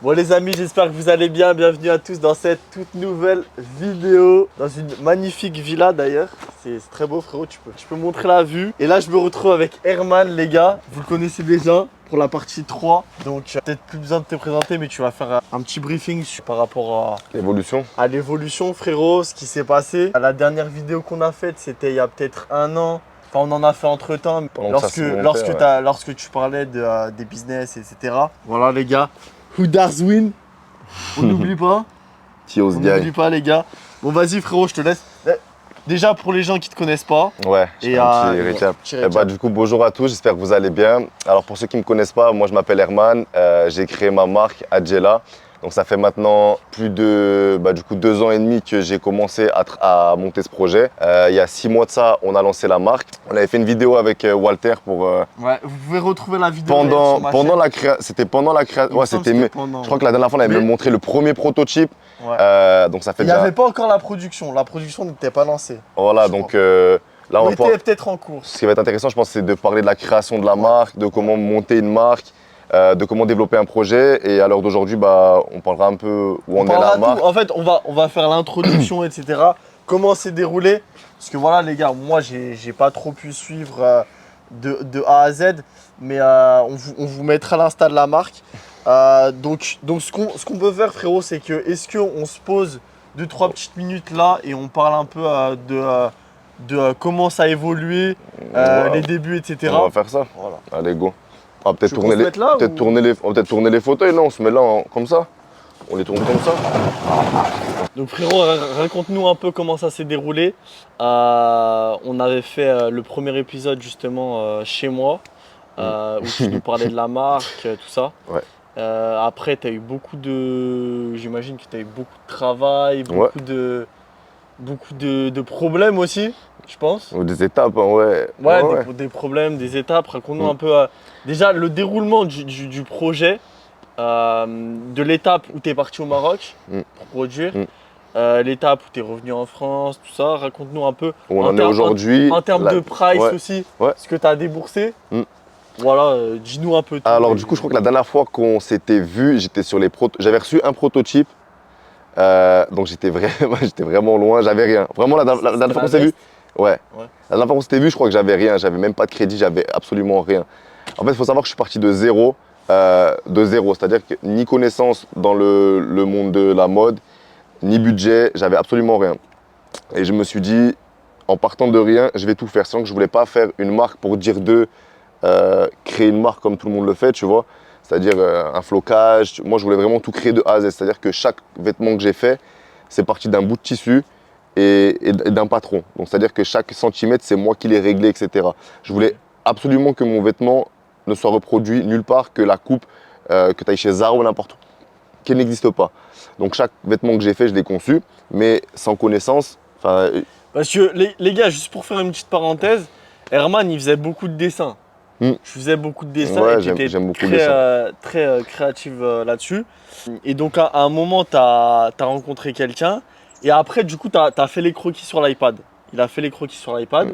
Bon les amis, j'espère que vous allez bien. Bienvenue à tous dans cette toute nouvelle vidéo. Dans une magnifique villa d'ailleurs. C'est très beau frérot, tu peux montrer la vue. Et là je me retrouve avec Herman les gars. Vous le connaissez déjà pour la partie 3. Donc peut-être plus besoin de te présenter, mais tu vas faire un petit briefing par rapport à l'évolution frérot, ce qui s'est passé. La dernière vidéo qu'on a faite, c'était il y a peut-être un an. Enfin, on en a fait entre temps, lorsque tu parlais des business, etc. Voilà les gars, who does win? On n'oublie pas. On n'oublie pas les gars. Bon vas-y frérot, je te laisse. Déjà pour les gens qui ne te connaissent pas. Ouais, je fais un petit récap. Du coup, bonjour à tous, j'espère que vous allez bien. Alors pour ceux qui ne me connaissent pas, moi je m'appelle Herman. J'ai créé ma marque Adjela. Donc ça fait maintenant plus de 2 ans et demi que j'ai commencé à monter ce projet. Il y a 6 mois de ça, on a lancé la marque. On avait fait une vidéo avec Walter pour… Ouais, vous pouvez retrouver la vidéo pendant la création. C'était pendant la création. Ouais, je crois que la dernière fois, on avait même montré le premier prototype. Ouais. Donc ça fait il n'y avait pas encore la production. La production n'était pas lancée. Voilà, donc là on était peut-être en cours. Ce qui va être intéressant, je pense, c'est de parler de la création de la marque, de comment monter une marque. De comment développer un projet, et à l'heure d'aujourd'hui, on parlera un peu où on est la marque. En fait, on va faire l'introduction, etc. Comment c'est déroulé. Parce que voilà les gars, moi j'ai pas trop pu suivre de A à Z, mais on vous mettra l'insta de la marque. Donc ce qu'on peut faire frérot, c'est que est-ce qu'on se pose 2-3 petites minutes là et on parle un peu de comment ça a évolué, les débuts, etc. On va faire ça. Voilà. Allez, go. On va peut-être tourner les fauteuils, non? On se met là comme ça. On les tourne comme ça. Donc frérot, raconte-nous un peu comment ça s'est déroulé. On avait fait le premier épisode justement chez moi, où tu nous parlais de la marque, tout ça. Ouais. Après, j'imagine que tu as eu beaucoup de travail, beaucoup de problèmes aussi, je pense. Ou des étapes, ouais. Des problèmes, des étapes. Raconte-nous un peu déjà le déroulement du projet, de l'étape où tu es parti au Maroc pour produire, l'étape où tu es revenu en France, tout ça. Raconte-nous un peu où on en est aujourd'hui. En termes de price aussi, ce que tu as déboursé. Voilà, dis-nous un peu tout. Alors du coup, je crois que la dernière fois qu'on s'était vu, j'avais reçu un prototype. Donc j'étais vraiment loin, j'avais rien. Vraiment, la dernière fois qu'on s'est vu, la dernière fois qu'on s'était vu, je crois que j'avais rien, j'avais même pas de crédit, j'avais absolument rien. En fait, il faut savoir que je suis parti de zéro, c'est-à-dire que ni connaissance dans le monde de la mode, ni budget, j'avais absolument rien. Et je me suis dit, en partant de rien, je vais tout faire. Sachant que je voulais pas faire une marque pour dire créer une marque comme tout le monde le fait, tu vois. C'est-à-dire un flocage. Moi, je voulais vraiment tout créer de A à Z. C'est-à-dire que chaque vêtement que j'ai fait, c'est parti d'un bout de tissu et d'un patron. Donc, c'est-à-dire que chaque centimètre, c'est moi qui l'ai réglé, etc. Je voulais absolument que mon vêtement ne soit reproduit nulle part, que la coupe que tu ailles chez Zara ou n'importe où, qu'elle n'existe pas. Donc, chaque vêtement que j'ai fait, je l'ai conçu, mais sans connaissance. Parce que les gars, juste pour faire une petite parenthèse, Herman, il faisait beaucoup de dessins. Je faisais beaucoup de dessins et j'aime beaucoup très créative là-dessus. Et donc à un moment, tu as rencontré quelqu'un et après du coup, tu as fait les croquis sur l'iPad. Il a fait les croquis sur l'iPad,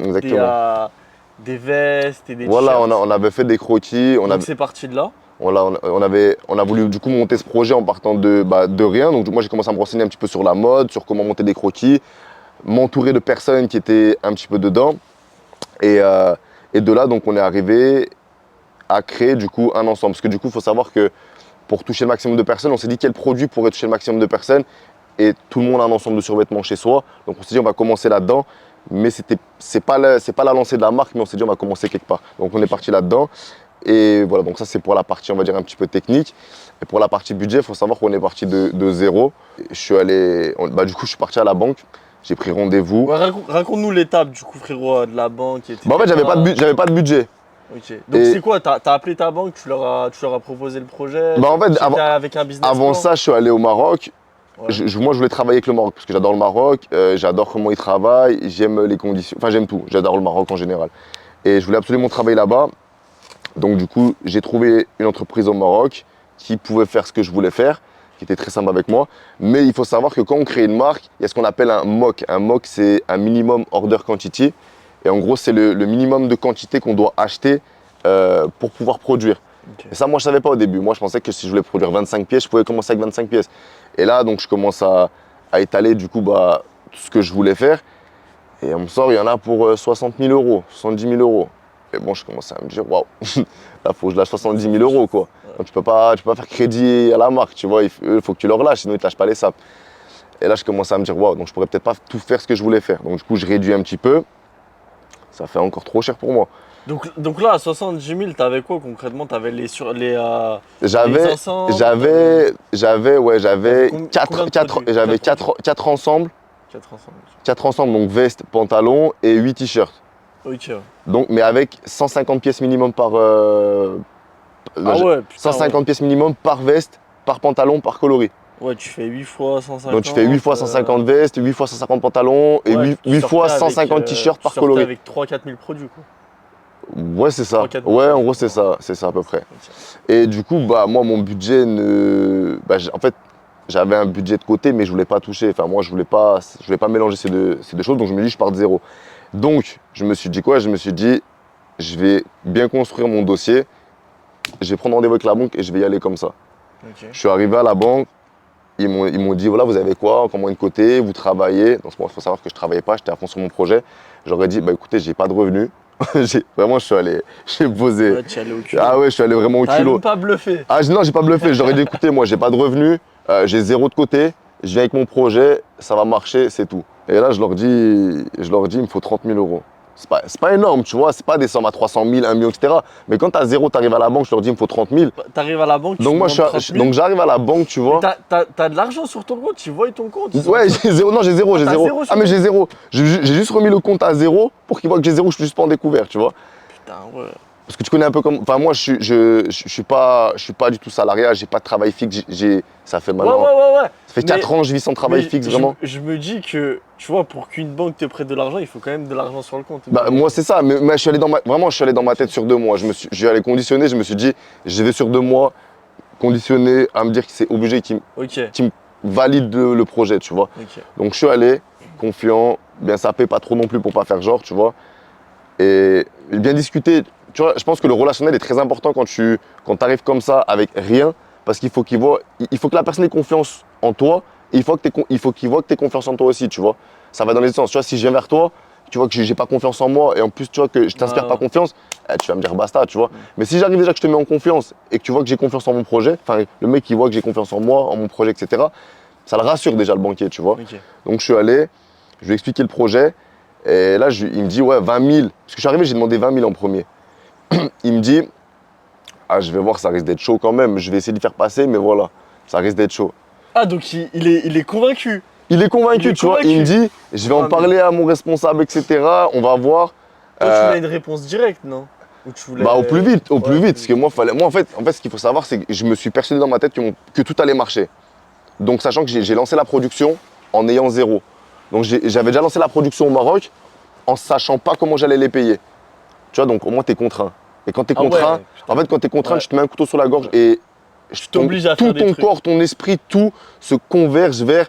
des vestes et des t-shirts. Voilà, on avait fait des croquis. Donc c'est parti de là. Voilà, on a voulu du coup monter ce projet en partant de rien. Donc moi j'ai commencé à me renseigner un petit peu sur la mode, sur comment monter des croquis, m'entourer de personnes qui étaient un petit peu dedans. Et de là, donc, on est arrivé à créer du coup un ensemble. Parce que du coup, il faut savoir que pour toucher le maximum de personnes, on s'est dit quel produit pourrait toucher le maximum de personnes. Et tout le monde a un ensemble de survêtements chez soi. Donc on s'est dit on va commencer là-dedans. Mais c'est pas la lancée de la marque, mais on s'est dit on va commencer quelque part. Donc on est parti là-dedans. Et voilà, donc ça c'est pour la partie, on va dire, un petit peu technique. Et pour la partie budget, il faut savoir qu'on est parti de zéro. Du coup, je suis parti à la banque. J'ai pris rendez-vous. Ouais, raconte-nous l'étape du coup frérot de la banque. En fait, j'avais pas de budget. Okay. Donc c'est quoi? T'as appelé ta banque, tu leur as proposé le projet? En fait, avec un business avant ça, je suis allé au Maroc. Ouais. Moi, je voulais travailler avec le Maroc parce que j'adore le Maroc, j'adore comment ils travaillent, j'aime les conditions, enfin j'aime tout, j'adore le Maroc en général. Et je voulais absolument travailler là-bas. Donc du coup, j'ai trouvé une entreprise au Maroc qui pouvait faire ce que je voulais faire, qui était très sympa avec moi. Mais il faut savoir que quand on crée une marque, il y a ce qu'on appelle un MOQ. Un MOQ, c'est un minimum order quantity. Et en gros, c'est le minimum de quantité qu'on doit acheter pour pouvoir produire. Et ça, moi, je savais pas au début. Moi, je pensais que si je voulais produire 25 pièces, je pouvais commencer avec 25 pièces. Et là, donc, je commence à étaler du coup tout ce que je voulais faire. Et on me sort, il y en a pour 60 000 euros, 70 000 euros. Et bon, je commençais à me dire, waouh, là, il faut que je lâche 70 000 euros, quoi. Donc, tu peux pas faire crédit à la marque, tu vois. Il faut que tu leur lâches, sinon ils ne te lâchent pas les sapes. Et là, je commençais à me dire, waouh, donc je pourrais peut-être pas tout faire ce que je voulais faire. Donc, du coup, je réduis un petit peu. Ça fait encore trop cher pour moi. Donc là, à 70 000, t'avais quoi concrètement? T'avais les J'avais ensembles, j'avais quatre ensembles. 4 ensembles. 4 ensembles, donc veste, pantalon et 8 t-shirts. Ok. Donc, mais avec 150 pièces minimum par. Ah ouais, putain, 150 pièces minimum par veste, par pantalon, par coloris. Ouais, tu fais 8 fois 150. Donc tu fais 8 fois 150 vestes, 8 fois 150 pantalons et ouais, 8 fois avec, 150 t-shirts par tu sortais coloris. avec 3-4 000 produits, quoi. Ouais, c'est ça. 3-4 000 Ouais, en produits, gros, c'est ça à peu près. Et du coup, moi, mon budget en fait, j'avais un budget de côté, mais je voulais pas toucher. Enfin, moi, je voulais pas mélanger ces deux choses, donc je me dis, je pars de zéro. Donc, je me suis dit quoi? Je me suis dit, je vais bien construire mon dossier, je vais prendre rendez-vous avec la banque et je vais y aller comme ça. Ok. Je suis arrivé à la banque, ils m'ont dit, voilà, vous avez quoi, combien de côté, vous travaillez. Donc, il faut savoir que je travaillais pas, j'étais à fond sur mon projet. J'aurais dit, bah écoutez, j'ai pas de revenus. Vraiment, j'ai posé. Ouais, tu es allé au culot. Ah ouais, je suis allé vraiment au T'as culot. même pas bluffé. Ah non, j'ai pas bluffé. J'aurais dit, écoutez, moi, j'ai pas de revenus, j'ai zéro de côté, je viens avec mon projet, ça va marcher, c'est tout. Et là, je leur dis, il me faut 30 000 euros. C'est pas énorme, tu vois, c'est pas des sommes à 300 000, 1 million, etc. Mais quand t'as zéro, t'arrives à la banque, je leur dis, il me faut 30 000. T'arrives à la banque, tu Donc, moi, demandes 30 000. donc j'arrive à la banque, tu vois. T'as de l'argent sur ton compte, tu vois ton compte. Ouais, j'ai zéro. Non, j'ai zéro, j'ai T'as zéro. zéro sur Ah, mais ton j'ai zéro. J'ai juste remis le compte à zéro pour qu'ils voient que j'ai zéro, je suis juste pas en découvert, tu vois. Putain, ouais. Parce que tu connais un peu comme. Enfin, moi, je suis pas du tout salariat, j'ai pas de travail fixe. Ça fait maintenant. Ouais. Ça fait 4 ans que je vis sans travail Mais fixe, vraiment. je me dis que, tu vois, pour qu'une banque te prête de l'argent, il faut quand même de l'argent sur le compte. Bah, moi, c'est ça. Mais je suis allé vraiment, je suis allé dans ma tête sur 2 mois. J'ai allé conditionner, je me suis dit, je vais sur 2 mois, conditionner à me dire que c'est obligé qu'ils Ok. me valident le projet, tu vois. Ok. Donc, je suis allé, confiant, bien sapé, pas trop non plus pour pas faire genre, tu vois. Et bien discuter. Tu vois, je pense que le relationnel est très important quand tu arrives comme ça avec rien, parce qu'il faut qu'il faut que la personne ait confiance en toi, et il faut qu'il voit que tu aies confiance en toi aussi, tu vois. Ça va dans les deux sens. Tu vois, si je viens vers toi, tu vois que j'ai pas confiance en moi, et en plus, tu vois que je t'inspire pas confiance, tu vas me dire basta, tu vois. Mais si j'arrive déjà que je te mets en confiance, et que tu vois que j'ai confiance en mon projet, enfin, le mec qui voit que j'ai confiance en moi, en mon projet, etc., ça le rassure déjà le banquier, tu vois. Ok. Donc je suis allé, je lui ai expliqué le projet, et là, il me dit, ouais, 20 000. Parce que je suis arrivé, j'ai demandé 20 000 en premier. Il me dit, ah, je vais voir, ça risque d'être chaud quand même. Je vais essayer de faire passer, mais voilà, ça risque d'être chaud. Ah, donc il est convaincu. Il est convaincu, tu vois. Il me dit, je vais en parler à mon responsable, etc. On va voir. Toi, tu voulais une réponse directe, non? Ou tu voulais... Bah, au plus vite, au plus vite. Parce que moi, en fait, ce qu'il faut savoir, c'est que je me suis persuadé dans ma tête que tout allait marcher. Donc, sachant que j'ai lancé la production en ayant zéro. Donc, j'avais déjà lancé la production au Maroc en sachant pas comment j'allais les payer. Tu vois, donc au moins, tu es contraint. Et quand tu es contraint, ouais, en fait, quand tu es contraint, Ouais. tu te mets un couteau sur la gorge et Tu t'obliges à faire tout des ton trucs. corps, ton esprit, tout se converge vers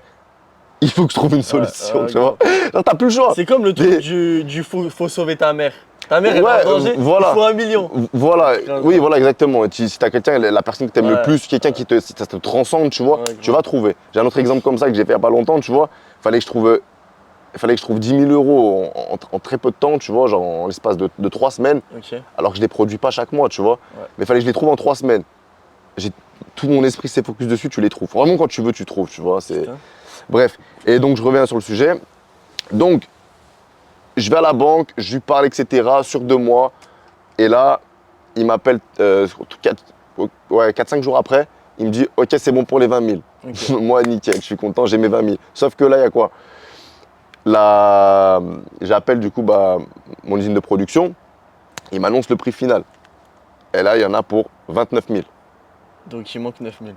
il faut que je trouve une solution, tu vois. Non, t'as plus le choix. C'est comme le truc du faut sauver ta mère. Ta mère, elle Ouais, est en danger, voilà. il faut 1 million. Voilà, oui, voilà, exactement. Si tu as quelqu'un, la personne que tu aimes le Ouais. plus, quelqu'un qui ça te transcende, tu vois, Ouais, tu vas trouver. J'ai un autre exemple comme ça que j'ai fait il n'y a pas longtemps, tu vois. Fallait que je trouve 10 000 euros en très peu de temps, tu vois, genre en l'espace de 3 semaines, Ok. alors que je ne les produis pas chaque mois, tu vois. Ouais. Mais il fallait que je les trouve en 3 semaines. Tout mon esprit s'est focus dessus, tu les trouves. Vraiment, quand tu veux, tu trouves, tu vois. Putain. Bref, et donc je reviens sur le sujet. Donc, je vais à la banque, je lui parle, etc. sur 2 mois. Et là, il m'appelle 4-5 jours après. Il me dit, ok, c'est bon pour les 20 000. Ok. Moi, nickel, je suis content, j'ai mes 20 000. Sauf que là, il y a quoi? Là, j'appelle du coup mon usine de production. Il m'annonce le prix final. Et là, il y en a pour 29 000. Donc il manque 9 000.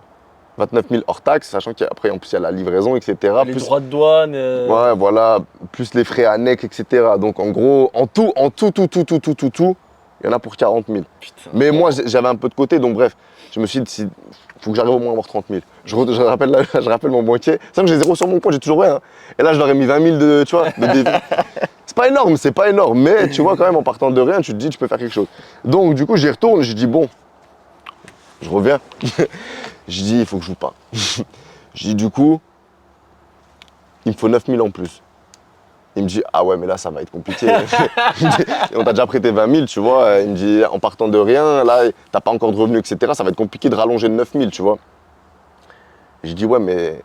29 000 hors taxe, sachant qu'après, en plus, il y a la livraison, etc. Les plus, droits de douane. ouais, voilà, plus les frais annexes, etc. Donc, en gros, en tout, il y en a pour 40 000. Putain. Mais moi, j'avais un peu de côté, donc bref, je me suis dit, il faut que j'arrive au moins à avoir 30 000. Je rappelle mon banquier. C'est vrai que j'ai zéro sur mon compte, j'ai toujours rien. Hein. Et là, je leur ai mis 20 000 tu vois, de défi. C'est pas énorme, mais tu vois, quand même, en partant de rien, tu te dis, tu peux faire quelque chose. Donc, du coup, j'y retourne, je dis, bon, Je reviens. Je dis, il faut que je joue pas. Je dis, du coup, il me faut 9000 en plus. Il me dit, ah ouais, mais là, ça va être compliqué. On t'a déjà prêté 20 000, tu vois. Il me dit, en partant de rien, là, t'as pas encore de revenus, etc. Ça va être compliqué de rallonger de 9000, tu vois. Je dis, ouais, mais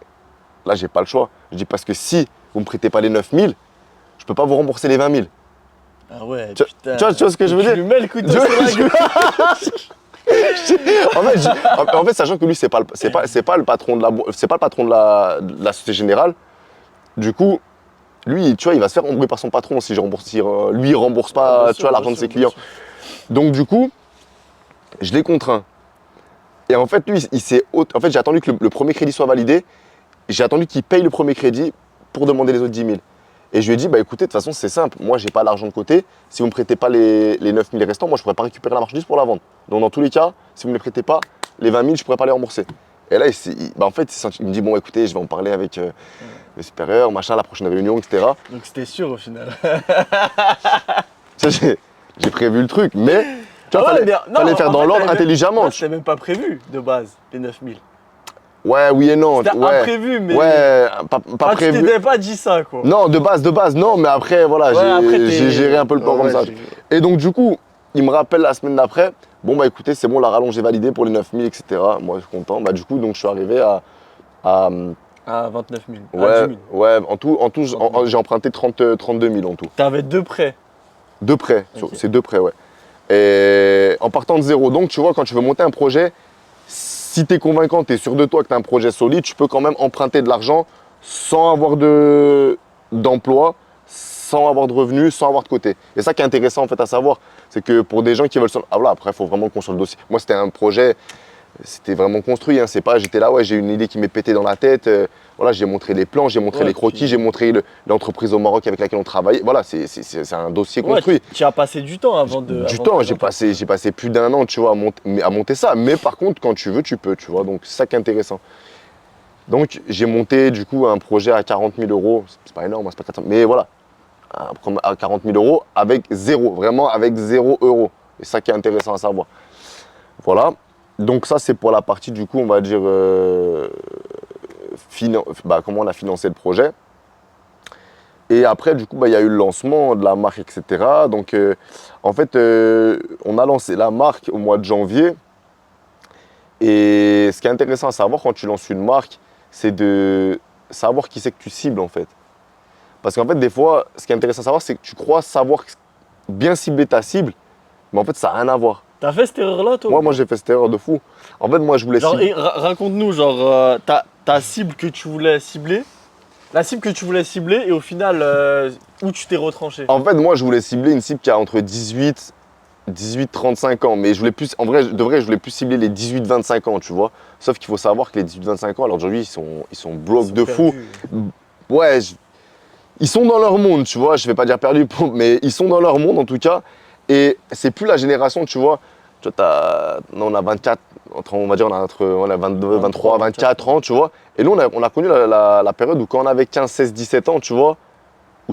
là, j'ai pas le choix. Je dis, parce que si vous me prêtez pas les 9000, je peux pas vous rembourser les 20 000. Ah ouais, Tu vois ce que je veux dire? Tu lui mets le couteau sur la gueule. En fait, sachant que lui, c'est pas le patron de la Société Générale. Du coup, lui, tu vois, il va se faire embrouiller par son patron si lui, il rembourse pas, tu vois, l'argent de ses clients. Donc, du coup, je l'ai contraint. Et en fait, lui, en fait, j'ai attendu que le premier crédit soit validé. J'ai attendu qu'il paye le premier crédit pour demander les autres 10 000. Et je lui ai dit, bah écoutez, de toute façon, c'est simple. Moi, j'ai pas l'argent de côté. Si vous me prêtez pas les 9 000 restants, moi, je pourrais pas récupérer la marchandise pour la vendre. Donc, dans tous les cas, si vous me les prêtez pas, les 20 000, je pourrais pas les rembourser. Et là, en fait, il me dit, bon, écoutez, je vais en parler avec mes supérieurs, machin, la prochaine réunion, etc. Donc, c'était sûr au final. J'ai prévu le truc, mais tu vois, ouais, fallait faire dans l'ordre intelligemment. C'était même pas prévu de base, les 9000. Ouais, oui et non. C'était ouais. imprévu, mais. Ouais, pas prévu. Tu t'étais pas dit ça, quoi. Non, de base, non, mais après, voilà, j'ai géré un peu le plan comme ça. Et donc, du coup, il me rappelle la semaine d'après, bon, bah écoutez, c'est bon, la rallonge est validée pour les 9000, etc. Moi, je suis content. Bah, du coup, donc, je suis arrivé à 29 000. Ouais, 10 000. ouais, en tout j'ai emprunté 32 000 en tout. T'avais 2 prêts. 2 prêts, Okay. c'est 2 prêts, ouais. Et en partant de zéro. Donc, tu vois, quand tu veux monter un projet, si tu es convaincant, tu es sûr de toi que tu as un projet solide, tu peux quand même emprunter de l'argent sans avoir d'emploi, sans avoir de revenus, sans avoir de côté. Et ça qui est intéressant en fait à savoir, c'est que pour des gens qui veulent... Ah voilà, après, il faut vraiment construire le dossier. Moi, c'était un projet, c'était vraiment construit. Hein. C'est pas, j'étais là, ouais, j'ai une idée qui m'est pétée dans la tête. Voilà, j'ai montré les plans, j'ai montré les croquis, j'ai montré l'entreprise au Maroc avec laquelle on travaillait. Voilà, c'est un dossier construit. Tu as passé du temps avant de... Du temps, j'ai passé plus d'1 an, tu vois, à monter ça. Mais par contre, quand tu veux, tu peux, tu vois. Donc, c'est ça qui est intéressant. Donc, j'ai monté, du coup, un projet à 40 000 euros. C'est pas énorme, c'est pas 400 000. Mais voilà, à 40 000 euros avec zéro, vraiment avec 0 euros. Et ça qui est intéressant à savoir. Voilà. Donc, ça, c'est pour la partie, du coup, on va dire, comment on a financé le projet. Et après, du coup, il y a eu le lancement de la marque, etc. Donc, en fait, on a lancé la marque au mois de janvier. Et ce qui est intéressant à savoir quand tu lances une marque, c'est de savoir qui c'est que tu cibles, en fait. Parce qu'en fait, des fois, ce qui est intéressant à savoir, c'est que tu crois savoir bien cibler ta cible, mais en fait, ça n'a rien à voir. T'as fait cette erreur-là, toi? Moi, j'ai fait cette erreur de fou. En fait, moi, je voulais cibler. Raconte-nous, genre, ta cible que tu voulais cibler. La cible que tu voulais cibler et au final, où tu t'es retranché? En fait, moi, je voulais cibler une cible qui a entre 18-35 ans. Mais je voulais plus, en vrai, je voulais plus cibler les 18-25 ans, tu vois. Sauf qu'il faut savoir que les 18-25 ans, alors aujourd'hui, ils sont bloqués de fou. Ouais, ils sont dans leur monde, tu vois. Je vais pas dire perdu, mais ils sont dans leur monde en tout cas. Et c'est plus la génération, tu vois. Tu vois, on a 24, on va dire, on a 22, 23, 24 ans, tu vois. Et nous, on a connu la période où quand on avait 15, 16, 17 ans, tu vois, où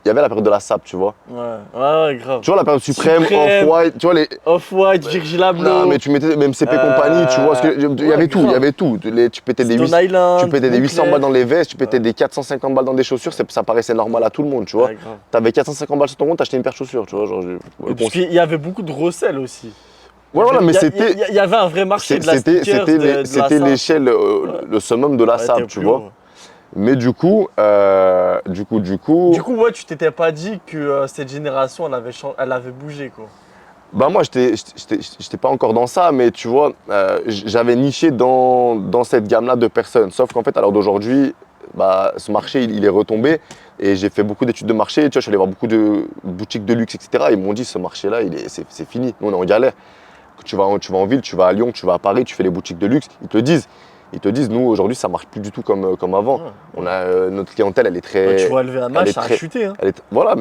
il y avait la période de la SAP, tu vois. Ouais, grave. Tu vois, la période suprême, Off-White, tu vois, les... Off-White, Virgil Abloh. Non, mais tu mettais même CP compagnie, tu vois, parce que il y avait tout, il y avait tout. Tu pétais des 800 balles dans les vestes, tu pétais des 450 balles dans des chaussures, ça paraissait normal à tout le monde, tu vois. T'avais 450 balles sur ton compte, t'achetais une paire de chaussures, tu vois. Genre, parce qu'il y avait beaucoup de recel aussi. Ouais, voilà, mais c'était. Il y avait un vrai marché de la sneakers. C'était l'échelle, le summum de la SAP, tu vois. Mais du coup, ouais, tu t'étais pas dit que cette génération, elle avait bougé, quoi. Bah moi, j'étais pas encore dans ça, mais tu vois, j'avais niché dans cette gamme-là de personnes. Sauf qu'en fait, à l'heure d'aujourd'hui, bah, ce marché, il est retombé. Et j'ai fait beaucoup d'études de marché. Tu vois, je suis allé voir beaucoup de boutiques de luxe, etc. Ils m'ont dit, ce marché-là, c'est fini. Nous, on est en galère. Tu vas en ville, tu vas à Lyon, tu vas à Paris, tu fais les boutiques de luxe, ils te le disent. Ils te disent, nous, aujourd'hui, ça marche plus du tout comme avant. On a, notre clientèle, elle est très... Tu vois, le VMH, ça a chuté. Hein. Voilà,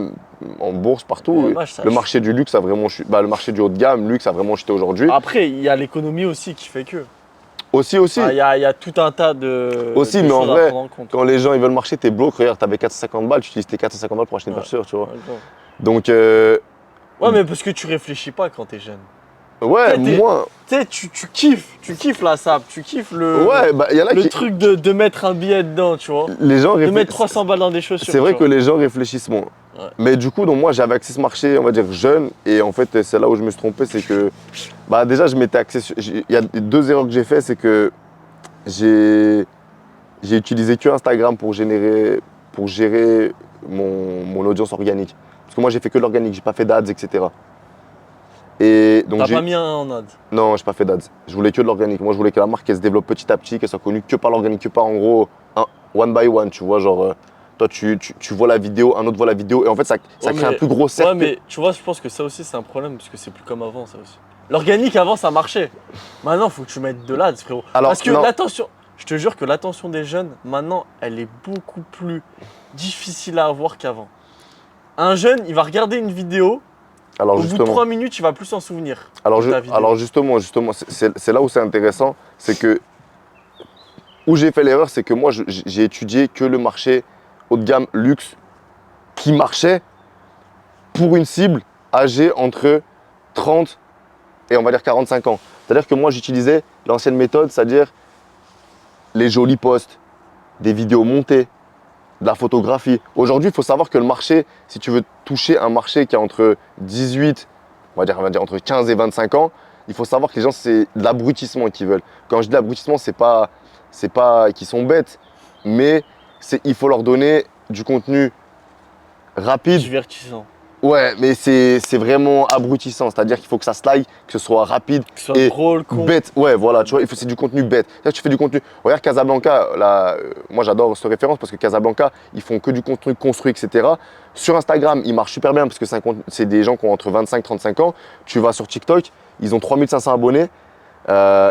en bourse, partout. Le marché du luxe a vraiment chuté. Bah, le marché du haut de gamme, luxe, a vraiment chuté aujourd'hui. Après, il y a l'économie aussi qui fait que. Aussi. Il y a tout un tas de. Aussi, mais en vrai, quand les gens ils veulent marcher, t'es bloqué. Regarde, t'avais 450 balles, tu utilises tes 450 balles pour acheter une voiture, tu vois. Donc. Ouais, mais parce que tu réfléchis pas quand t'es jeune. Ouais, moi. Tu sais, tu kiffes la sap, tu kiffes Ouais, bah, y en a le qui. truc de mettre un billet dedans, tu vois. Les gens De mettre 300 balles dans des chaussures. C'est vrai que les gens réfléchissent moins. Ouais. Mais du coup, donc moi, j'avais accès à ce marché, on va dire, jeune. Et en fait, c'est là où je me suis trompé, c'est que. Bah, déjà, je m'étais axé sur. Il y a 2 erreurs que j'ai fait, c'est que j'ai utilisé que Instagram pour gérer mon audience organique. Parce que moi, j'ai fait que l'organique, j'ai pas fait d'ads, etc. Et donc T'as pas mis un en ad. Non, j'ai pas fait d'ads. Je voulais que de l'organique. Moi, je voulais que la marque elle se développe petit à petit, qu'elle soit connue que par l'organique, que par en gros one by one. Tu vois, genre, toi, tu vois la vidéo, un autre voit la vidéo, et en fait, ça crée un plus gros cercle. Ouais, mais tu vois, je pense que ça aussi, c'est un problème, parce que c'est plus comme avant, ça aussi. L'organique, avant, ça marchait. Maintenant, faut que tu mettes de l'ads, frérot. Alors, parce que non. l'attention, je te jure que l'attention des jeunes, maintenant, elle est beaucoup plus difficile à avoir qu'avant. Un jeune, il va regarder une vidéo. Alors, Au bout de 3 minutes, il va plus s'en souvenir. Alors justement, c'est là où c'est intéressant, c'est que où j'ai fait l'erreur, c'est que moi j'ai étudié que le marché haut de gamme luxe qui marchait pour une cible âgée entre 30 et on va dire 45 ans. C'est-à-dire que moi j'utilisais l'ancienne méthode, c'est-à-dire les jolis posts, des vidéos montées, de la photographie. Aujourd'hui, il faut savoir que le marché, si tu veux toucher un marché qui est entre 18, on va dire entre 15 et 25 ans, il faut savoir que les gens, c'est de l'abrutissement qu'ils veulent. Quand je dis l'abrutissement, c'est pas qu'ils sont bêtes, mais il faut leur donner du contenu rapide. Divertissant. Ouais, mais c'est vraiment abrutissant. C'est-à-dire qu'il faut que ça slide, que ce soit rapide Que ce soit et drôle, con. bête. Ouais, voilà, tu vois, c'est du contenu bête. C'est-à-dire que tu fais du contenu. Regarde Casablanca, là, moi j'adore cette référence parce que Casablanca, ils font que du contenu construit, etc. Sur Instagram, ils marchent super bien parce que c'est des gens qui ont entre 25 et 35 ans. Tu vas sur TikTok, ils ont 3500 abonnés.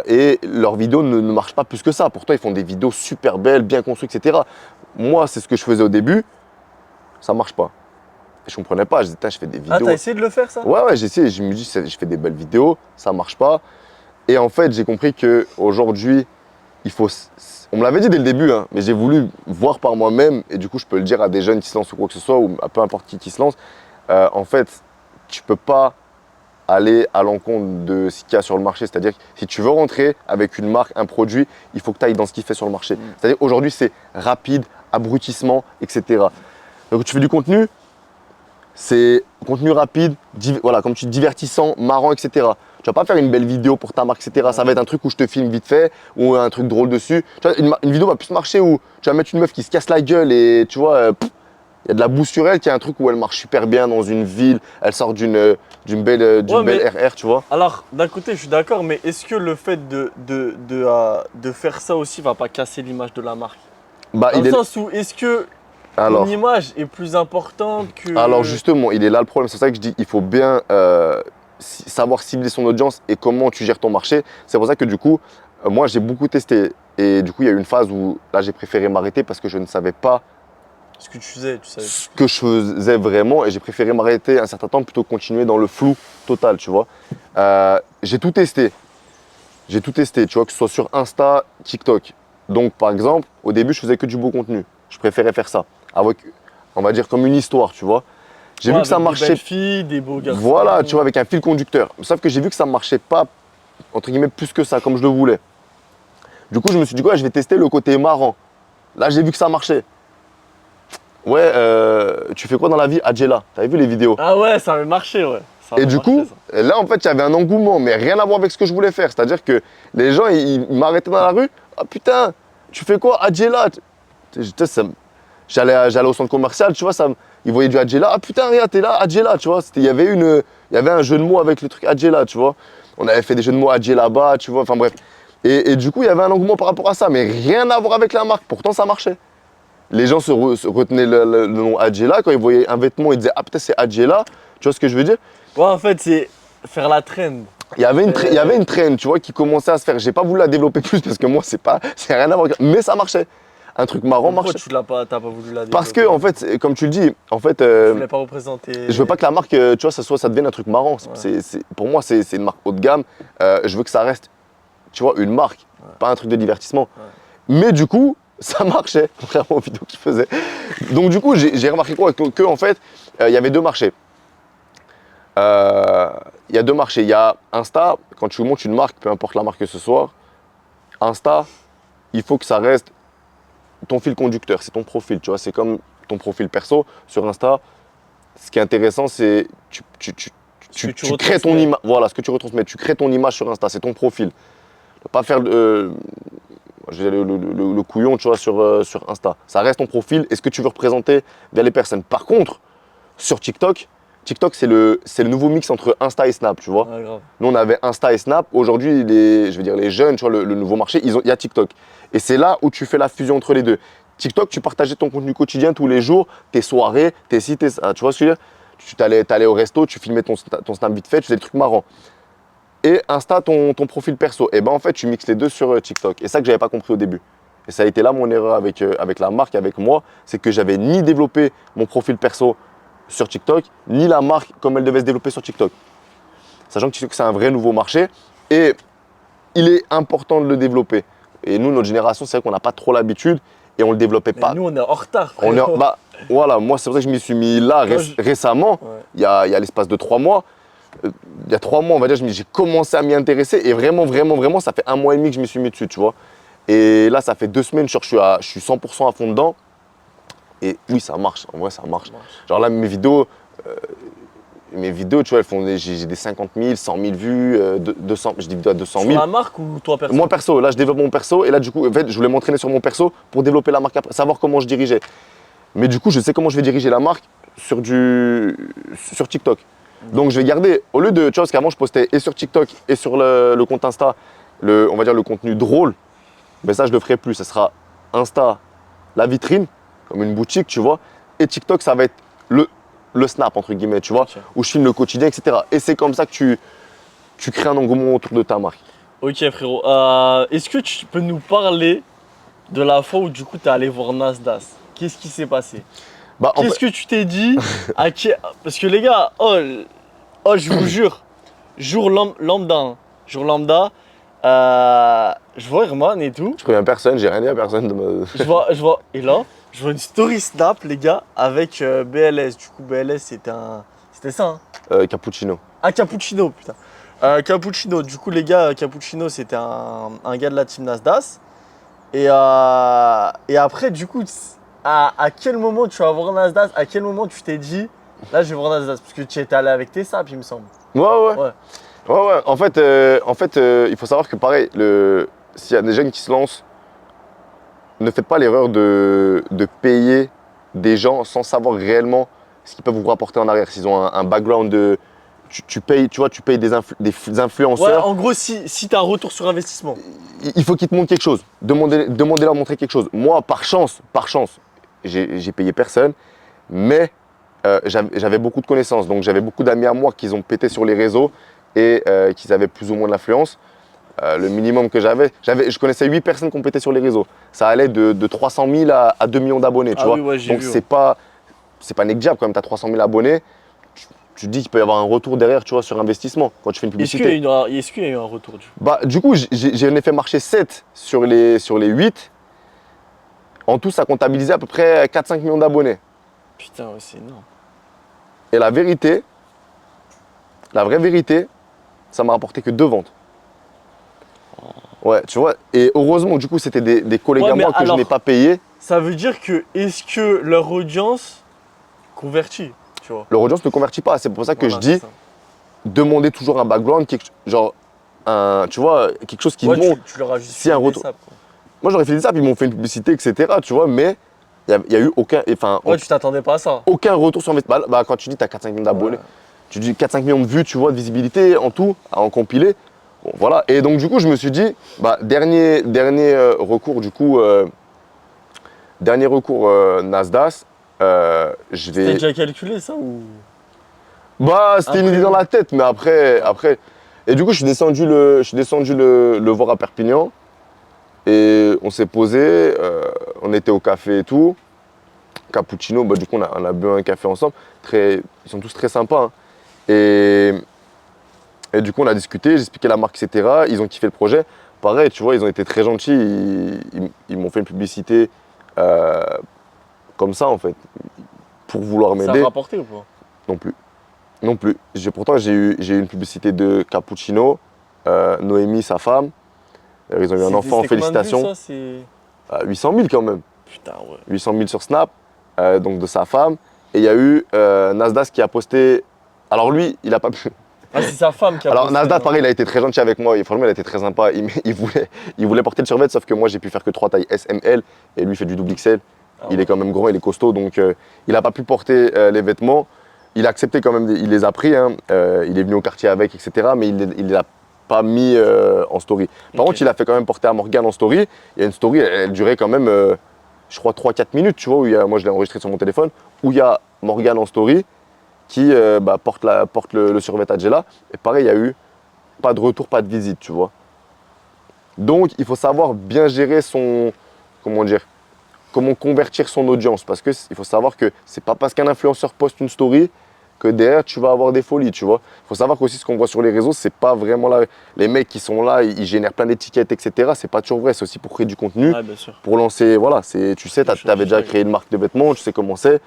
Et leurs vidéos ne marchent pas plus que ça. Pourtant, ils font des vidéos super belles, bien construites, etc. Moi, c'est ce que je faisais au début. Ça marche pas. Et je comprenais pas. Je disais, je fais des vidéos. Ah, t'as essayé de le faire, ça? Ouais, j'ai essayé. Je me dis, je fais des belles vidéos, ça marche pas. Et en fait, j'ai compris qu'aujourd'hui, il faut. On me l'avait dit dès le début, hein, mais j'ai voulu voir par moi-même. Et du coup, je peux le dire à des jeunes qui se lancent ou quoi que ce soit, ou à peu importe qui se lance. En fait, tu peux pas aller à l'encontre de ce qu'il y a sur le marché. C'est-à-dire que si tu veux rentrer avec une marque, un produit, il faut que tu ailles dans ce qu'il fait sur le marché. C'est-à-dire aujourd'hui, c'est rapide, abrutissement, etc. Donc tu fais du contenu, c'est contenu rapide, voilà, comme tu dis, divertissant, marrant, etc. Tu vas pas faire une belle vidéo pour ta marque, etc. Ça va être un truc où je te filme vite fait ou un truc drôle dessus. Tu vois, une vidéo va plus marcher où tu vas mettre une meuf qui se casse la gueule et tu vois, il y a de la boue sur elle, qui est un truc où elle marche super bien dans une ville, elle sort d'une belle RR, tu vois. Alors, d'un côté, je suis d'accord, mais est-ce que le fait de faire ça aussi va pas casser l'image de la marque? Bah, Dans le sens où, est-ce que Alors, ton image est plus importante que… alors justement, il est là le problème. C'est ça que je dis, il faut bien savoir cibler son audience et comment tu gères ton marché. C'est pour ça que du coup, moi j'ai beaucoup testé. Et du coup, il y a eu une phase où là j'ai préféré m'arrêter parce que je ne savais pas Ce que tu faisais, tu savais. ce que je faisais vraiment. Et j'ai préféré m'arrêter un certain temps plutôt que continuer dans le flou total, tu vois. J'ai tout testé. J'ai tout testé, tu vois, que ce soit sur Insta, TikTok. Donc par exemple, au début, je faisais que du beau contenu. Je préférais faire ça. Avec, on va dire, comme une histoire, tu vois. J'ai vu que ça marchait. Des belles filles, des beaux garçons. Voilà, tu vois, avec un fil conducteur. Sauf que j'ai vu que ça ne marchait pas, entre guillemets, plus que ça, comme je le voulais. Du coup, je me suis dit, quoi, je vais tester le côté marrant. Là, j'ai vu que ça marchait. Ouais, tu fais quoi dans la vie, Adjela? T'avais vu les vidéos? Ah ouais, ça avait marché, ouais. Et du coup, là, en fait, il y avait un engouement, mais rien à voir avec ce que je voulais faire. C'est-à-dire que les gens, ils m'arrêtaient dans la rue. Ah putain, tu fais quoi, Adjela? J'allais au centre commercial, tu vois, ils voyaient du Adjela. Ah putain, regarde, t'es là, Adjela, tu vois. Il y avait un jeu de mots avec le truc Adjela, tu vois. On avait fait des jeux de mots Adjela bas, tu vois, enfin bref. Et du coup, il y avait un engouement par rapport à ça, mais rien à voir avec la marque. Pourtant, ça marchait. Les gens se retenaient le nom Adjela. Quand ils voyaient un vêtement, ils disaient ah peut-être c'est Adjela. Tu vois ce que je veux dire? Ouais, en fait, c'est faire la trend. Il y avait une trend, tu vois, qui commençait à se faire. J'ai pas voulu la développer plus parce que moi, c'est rien à voir. Mais ça marchait. Un truc marrant marchait. Pourquoi t'as pas voulu la développer? Parce que, en fait, comme tu le dis, en fait. Tu voulais pas représenter. Je veux pas que la marque, tu vois, ça devienne un truc marrant. Ouais. Pour moi, c'est une marque haut de gamme. Je veux que ça reste, tu vois, une marque, pas un truc de divertissement. Ouais. Mais du coup, ça marchait, contrairement aux vidéos qu'ils faisaient. Donc du coup, j'ai remarqué quoi? Que en fait, il y avait deux marchés. il y a deux marchés. Il y a Insta, quand tu montes une marque, peu importe la marque que ce soit, Insta, il faut que ça reste ton fil conducteur, c'est ton profil, tu vois, c'est comme ton profil perso. Sur Insta, ce qui est intéressant, c'est tu crées ton image. Voilà, ce que tu retransmets, tu crées ton image sur Insta, c'est ton profil. Ne pas faire le couillon, tu vois, sur Insta. Ça reste ton profil et ce que tu veux représenter vers les personnes. Par contre, sur TikTok, c'est le nouveau mix entre Insta et Snap, tu vois. Ouais, grave. Nous, on avait Insta et Snap. Aujourd'hui, les jeunes, tu vois, le nouveau marché, il y a TikTok. Et c'est là où tu fais la fusion entre les deux. TikTok, tu partageais ton contenu quotidien tous les jours, tes soirées, tes sites, tu vois ce que je veux dire? Tu t'allais au resto, tu filmais ton Snap vite fait, tu faisais des trucs marrants. Et Insta, ton profil perso. Et ben en fait, tu mixes les deux sur TikTok. Et ça que j'avais pas compris au début. Et ça a été là mon erreur avec la marque, avec moi, c'est que j'avais ni développé mon profil perso sur TikTok, ni la marque comme elle devait se développer sur TikTok. Sachant que c'est un vrai nouveau marché et il est important de le développer. Et nous, notre génération, c'est vrai qu'on n'a pas trop l'habitude et on le développait pas. Nous, on est en retard. Voilà, moi, c'est vrai que je m'y suis mis là récemment, Ouais. il y a l'espace de 3 mois. Il y a 3 mois, on va dire, j'ai commencé à m'y intéresser et vraiment, ça fait 1 mois et demi que je m'y suis mis dessus, tu vois. Et là, ça fait 2 semaines, je suis 100% à fond dedans. Et oui, ça marche, en vrai, ça marche. Genre là, mes vidéos, tu vois, j'ai des 50 000, 100 000 vues, 200, je dis vidéos à 200 000. Sur la marque ou toi perso? Moi perso, là je développe mon perso et là du coup, en fait, je voulais m'entraîner sur mon perso pour développer la marque après, savoir comment je dirigeais. Mais du coup, je sais comment je vais diriger la marque sur TikTok. Donc je vais garder, au lieu de, tu vois, parce qu'avant je postais et sur TikTok et sur le compte Insta, on va dire le contenu drôle, mais ça je le ferai plus, ça sera Insta, la vitrine, comme une boutique, tu vois, et TikTok ça va être le snap entre guillemets, tu vois, où je filme le quotidien, etc. Et c'est comme ça que tu crées un engouement autour de ta marque. Ok frérot, est-ce que tu peux nous parler de la fois où du coup tu es allé voir Nasdaq? Qu'est-ce qui s'est passé? Qu'est-ce que tu t'es dit Parce que les gars, je vous jure, jour lambda, je vois Herman et tout. Je connais personne, j'ai rien dit à personne. Je vois, et là, je vois une story Snap, les gars, avec BLS. Du coup, BLS, c'était ça, hein? Cappuccino. Ah, Cappuccino, putain. Cappuccino, du coup, les gars, Cappuccino, c'était un gars de la team Nasdaq. Et après, du coup, à quel moment tu vas voir Nasdaq? À quel moment tu t'es dit, là, je vais voir Nasdaq? Parce que tu étais allé avec tes saps, il me semble. Ouais. En fait, il faut savoir que pareil, s'il y a des jeunes qui se lancent, ne faites pas l'erreur de payer des gens sans savoir réellement ce qu'ils peuvent vous rapporter en arrière. S'ils ont un background de… Tu payes des influenceurs. Ouais, en gros, si tu as un retour sur investissement. Il faut qu'ils te montrent quelque chose. Demandez-leur de montrer quelque chose. Moi, par chance, j'ai payé personne, mais j'avais beaucoup de connaissances. Donc, j'avais beaucoup d'amis à moi qui ont pété sur les réseaux et qui avaient plus ou moins de l'influence. Le minimum que je connaissais 8 personnes qui ont pété sur les réseaux. Ça allait de 300 000 à 2 millions d'abonnés, tu vois. Oui, ouais, donc, c'est pas négligeable quand même. Tu as 300 000 abonnés. Tu te dis qu'il peut y avoir un retour derrière, tu vois, sur investissement quand tu fais une publicité. Est-ce qu'il y a eu un retour Du coup, j'en ai fait marcher 7 sur les 8. En tout, ça comptabilisait à peu près 4-5 millions d'abonnés. Putain, ouais, c'est énorme. Et la vraie vérité, ça m'a rapporté que 2 ventes. Ouais, tu vois. Et heureusement, du coup, c'était des collègues à moi que je n'ai pas payés. Ça veut dire que, est-ce que leur audience convertit, tu vois? Leur audience ne convertit pas. C'est pour ça que je dis, demandez toujours un background, tu vois, quelque chose qui montre. Tu leur as juste fait un retour. Saps, moi, j'aurais fait des saps, ils m'ont fait une publicité, etc. Tu vois, mais il n'y a eu aucun. Tu t'attendais pas à ça. Aucun retour sur investissement. Quand tu dis que tu as 4-5 millions d'abonnés, tu dis 4-5 millions de vues, tu vois, de visibilité en tout, à en compiler. Bon, voilà. Et donc, du coup, je me suis dit, dernier recours, du coup, Nasdaq. C'était déjà calculé ça ou? C'était une idée dans la tête, mais après. Et du coup, je suis descendu le voir à Perpignan. Et on s'est posé, on était au café et tout. Cappuccino, du coup, on a bu un café ensemble. Ils sont tous très sympas. Hein. Et du coup, on a discuté, j'ai expliqué la marque, etc. Ils ont kiffé le projet. Pareil, tu vois, ils ont été très gentils. Ils m'ont fait une publicité comme ça, en fait, pour vouloir m'aider. Ça a rapporté ou pas? Non plus. Non plus. Pourtant, j'ai eu une publicité de Cappuccino, Noémie, sa femme. Ils ont eu un enfant, félicitations. Ça, c'est 800 000 quand même. putain, ouais. 800 000 sur Snap, donc de sa femme. Et il y a eu Nasdaq qui a posté. Alors lui, il a pas pu. Ah, c'est sa femme qui a Alors posté, Nasdaq, hein. pareil, il a été très gentil avec moi. Et franchement, il a été très sympa. Il voulait porter le survêt, sauf que moi, j'ai pu faire que 3 tailles SML. Et lui, il fait du double XL. Ah Il ouais. est quand même grand, il est costaud. Donc, il n'a pas pu porter les vêtements. Il a accepté quand même, il les a pris. Hein. Il est venu au quartier avec, etc. Mais il ne les a pas mis en story. Par Ok. contre, il a fait quand même porter à Morgane en story. Il y a une story, elle durait quand même, je crois, 3-4 minutes, tu vois, moi je l'ai enregistré sur mon téléphone, où il y a Morgane en story qui porte le survêt Adjela. Et pareil, il y a eu pas de retour, pas de visite, tu vois. Donc, il faut savoir bien gérer comment convertir son audience. Parce qu'il faut savoir que c'est pas parce qu'un influenceur poste une story que derrière tu vas avoir des folies, tu vois. Il faut savoir qu'aussi ce qu'on voit sur les réseaux, c'est pas vraiment là. Les mecs qui sont là, ils génèrent plein d'étiquettes, etc. C'est pas toujours vrai, c'est aussi pour créer du contenu, Ouais, bien sûr. pour lancer, voilà, tu sais, Bien sûr, tu avais déjà créé une marque de vêtements, tu sais comment c'est.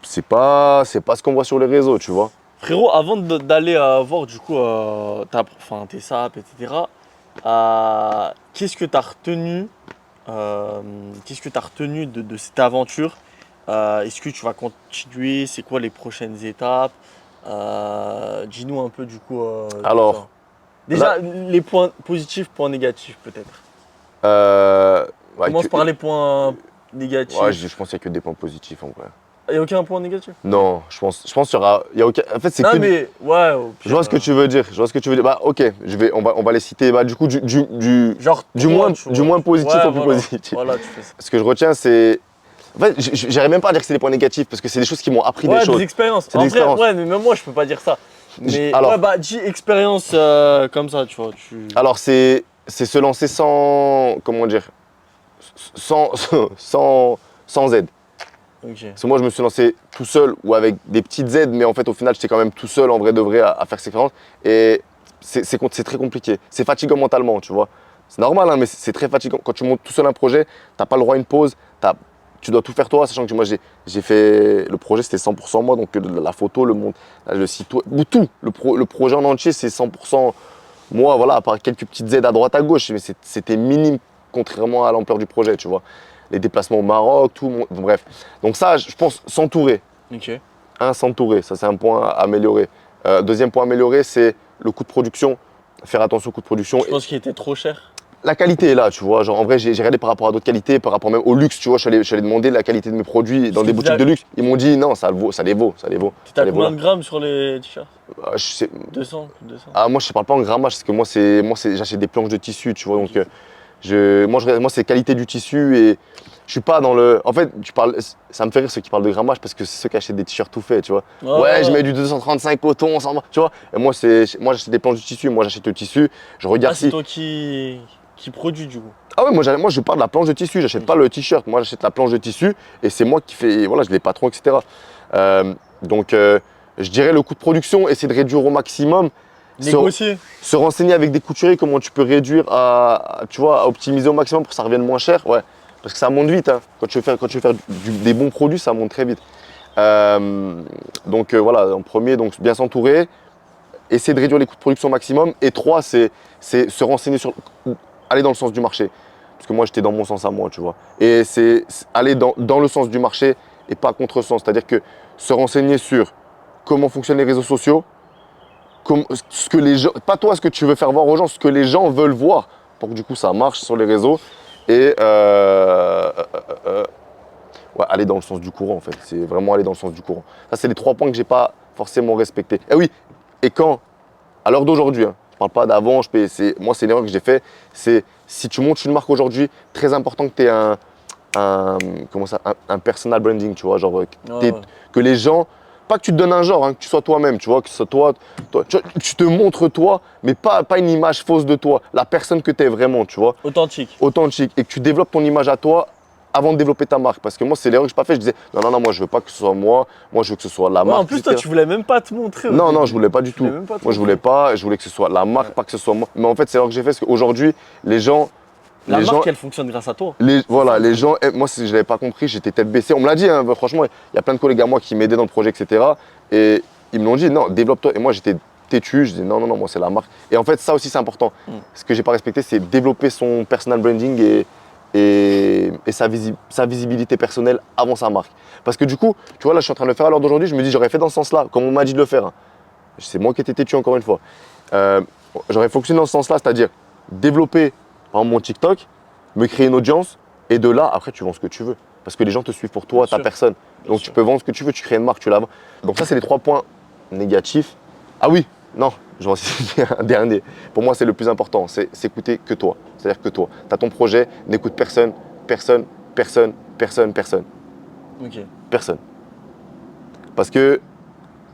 C'est pas ce qu'on voit sur les réseaux, tu vois. Frérot, avant d'aller voir du coup tes saps, etc., qu'est-ce que tu as retenu, de cette aventure? Est-ce que tu vas continuer? C'est quoi les prochaines étapes? Dis-nous un peu du coup. Tout Alors, ça. Déjà, les points positifs, points négatifs peut-être. Ouais, Commence par les points négatifs. ouais, je pense qu'il n'y a que des points positifs en vrai. Il n'y a aucun point négatif? Non, je pense qu'il y aura. Il y a aucun... En fait, c'est Non que. mais, ouais, au Je vois ce que pire, tu veux dire. Je vois ce que tu veux dire. Bah, ok, on va les citer. Bah, du coup, genre du trois, moins, tu du vois. moins positif Ouais, au plus voilà. positif. Voilà, tu fais ça. Ce que je retiens, c'est. En fait, j'arrive même pas à dire que c'est des points négatifs parce que c'est des choses qui m'ont appris Ouais, des choses. des expériences. C'est En des vrai, expériences. ouais, mais même moi, je peux pas dire ça. Mais Alors- ouais, bah, dis expérience comme ça, tu vois. Alors, c'est se lancer sans. Comment dire sans, sans aide. Ok. Parce que moi, je me suis lancé tout seul ou avec des petites aides, mais en fait, au final, j'étais quand même tout seul en vrai de vrai à faire ces expériences. Et c'est très compliqué. C'est fatigant mentalement, tu vois. C'est normal, hein, mais c'est très fatigant. Quand tu montes tout seul un projet, t'as pas le droit à une pause. Tu dois tout faire toi, sachant que moi, j'ai fait. Le projet, c'était 100% moi, donc la photo, le site web, tout. Le projet en entier, c'est 100% moi, voilà, à part quelques petites aides à droite, à gauche, mais c'était minime contrairement à l'ampleur du projet, tu vois. Les déplacements au Maroc, tout, bon, bref. Donc ça, je pense, s'entourer. Ok. S'entourer, ça c'est un point à améliorer. Deuxième point à améliorer, c'est le coût de production. Faire attention au coût de production. Je pense qu'il était trop cher. La qualité est là, tu vois. Genre, en vrai, j'ai regardé par rapport à d'autres qualités, par rapport même au luxe, tu vois. Je suis allé demander la qualité de mes produits dans que des vous boutiques avez- de luxe. Ils m'ont dit non, ça les vaut. Tu Ça as les vaut combien là. de grammes sur les t-shirts? Je sais, 200, plus de 200. moi, je parle pas en grammage, parce que j'achète des planches de tissu, tu vois. Ok. Donc, moi, c'est qualité du tissu et je suis pas dans le. En fait, ça me fait rire ceux qui parlent de grammage parce que c'est ceux qui achètent des t-shirts tout faits, tu vois. Ouais, je mets du 235 coton, on s'en va, tu vois. Et moi, j'achète des planches de tissu, moi, j'achète le tissu, je regarde Ah, c'est si. toi qui produis du coup. Ah ouais, moi, je parle de la planche de tissu, j'achète pas le t-shirt, moi, j'achète la planche de tissu et c'est moi qui fais. Voilà, je les patrons, etc. Donc, je dirais le coût de production, essayer de réduire au maximum. Négocier. Se renseigner avec des couturiers comment tu peux réduire tu vois, à optimiser au maximum pour que ça revienne moins cher, ouais. Parce que ça monte vite, hein. Quand tu veux faire des bons produits, ça monte très vite. Donc voilà, en premier, donc bien s'entourer, essayer de réduire les coûts de production au maximum. Et 3, c'est se renseigner aller dans le sens du marché. Parce que moi, j'étais dans mon sens à moi, tu vois. Et c'est aller dans le sens du marché et pas contre-sens. C'est-à-dire que se renseigner sur comment fonctionnent les réseaux sociaux, ce que les gens, pas toi ce que tu veux faire voir aux gens, ce que les gens veulent voir pour que du coup ça marche sur les réseaux et ouais, aller dans le sens du courant en fait. C'est vraiment aller dans le sens du courant. Ça, c'est les 3 points que j'ai pas forcément respectés. Et oui, et quand, à l'heure d'aujourd'hui, hein, je parle pas d'avant, moi c'est une erreur que j'ai fait, c'est si tu montes une marque aujourd'hui, très important que tu aies un personal branding, tu vois, genre Ouais. que les gens, pas que tu te donnes un genre, hein, que tu sois toi-même, tu vois, que ce soit toi tu te montres toi, mais pas une image fausse de toi, la personne que tu es vraiment, tu vois, Authentique. authentique, et que tu développes ton image à toi avant de développer ta marque. Parce que moi, c'est l'erreur que je n'ai pas fait, je disais, non, moi je veux pas que ce soit moi je veux que ce soit la Ouais, marque. en plus, toi, etc. tu voulais même pas te montrer. Non, non, je voulais pas du tout. voulais même pas te Moi, je montrer. voulais pas, je voulais que ce soit la marque, Ouais. pas que ce soit moi. Mais en fait, c'est l'erreur que j'ai fait, parce qu'aujourd'hui, les gens. La les marque, gens, elle fonctionne grâce à toi. voilà, ça, les le gens, moi, je l'avais pas compris, j'étais tête baissée. On me l'a dit, hein, franchement, il y a plein de collègues à moi qui m'aidaient dans le projet, etc. Et ils me l'ont dit, non, développe-toi. Et moi, j'étais têtu, je dis non, non, non, moi, c'est la marque. Et en fait, ça aussi, c'est important. Ce que j'ai pas respecté, c'est développer son personal branding et sa visibilité personnelle avant sa marque. Parce que du coup, tu vois, là, je suis en train de le faire à l'heure d'aujourd'hui, je me dis, j'aurais fait dans ce sens-là, comme on m'a dit de le faire. Hein. C'est moi qui étais têtu, encore une fois. J'aurais fonctionné dans ce sens-là, c'est-à-dire développer, par exemple, mon TikTok, me créer une audience, et de là, après, tu vends ce que tu veux. Parce que les gens te suivent pour toi, ta personne. Donc, tu peux vendre ce que tu veux, tu crées une marque, tu la vends. Donc, ça, c'est les 3 points négatifs. Ah oui, non, je vais en citer un dernier. Pour moi, c'est le plus important, c'est s'écouter que toi. C'est-à-dire que toi. Tu as ton projet, n'écoute personne, personne, personne, personne, personne. Ok. Personne. Parce que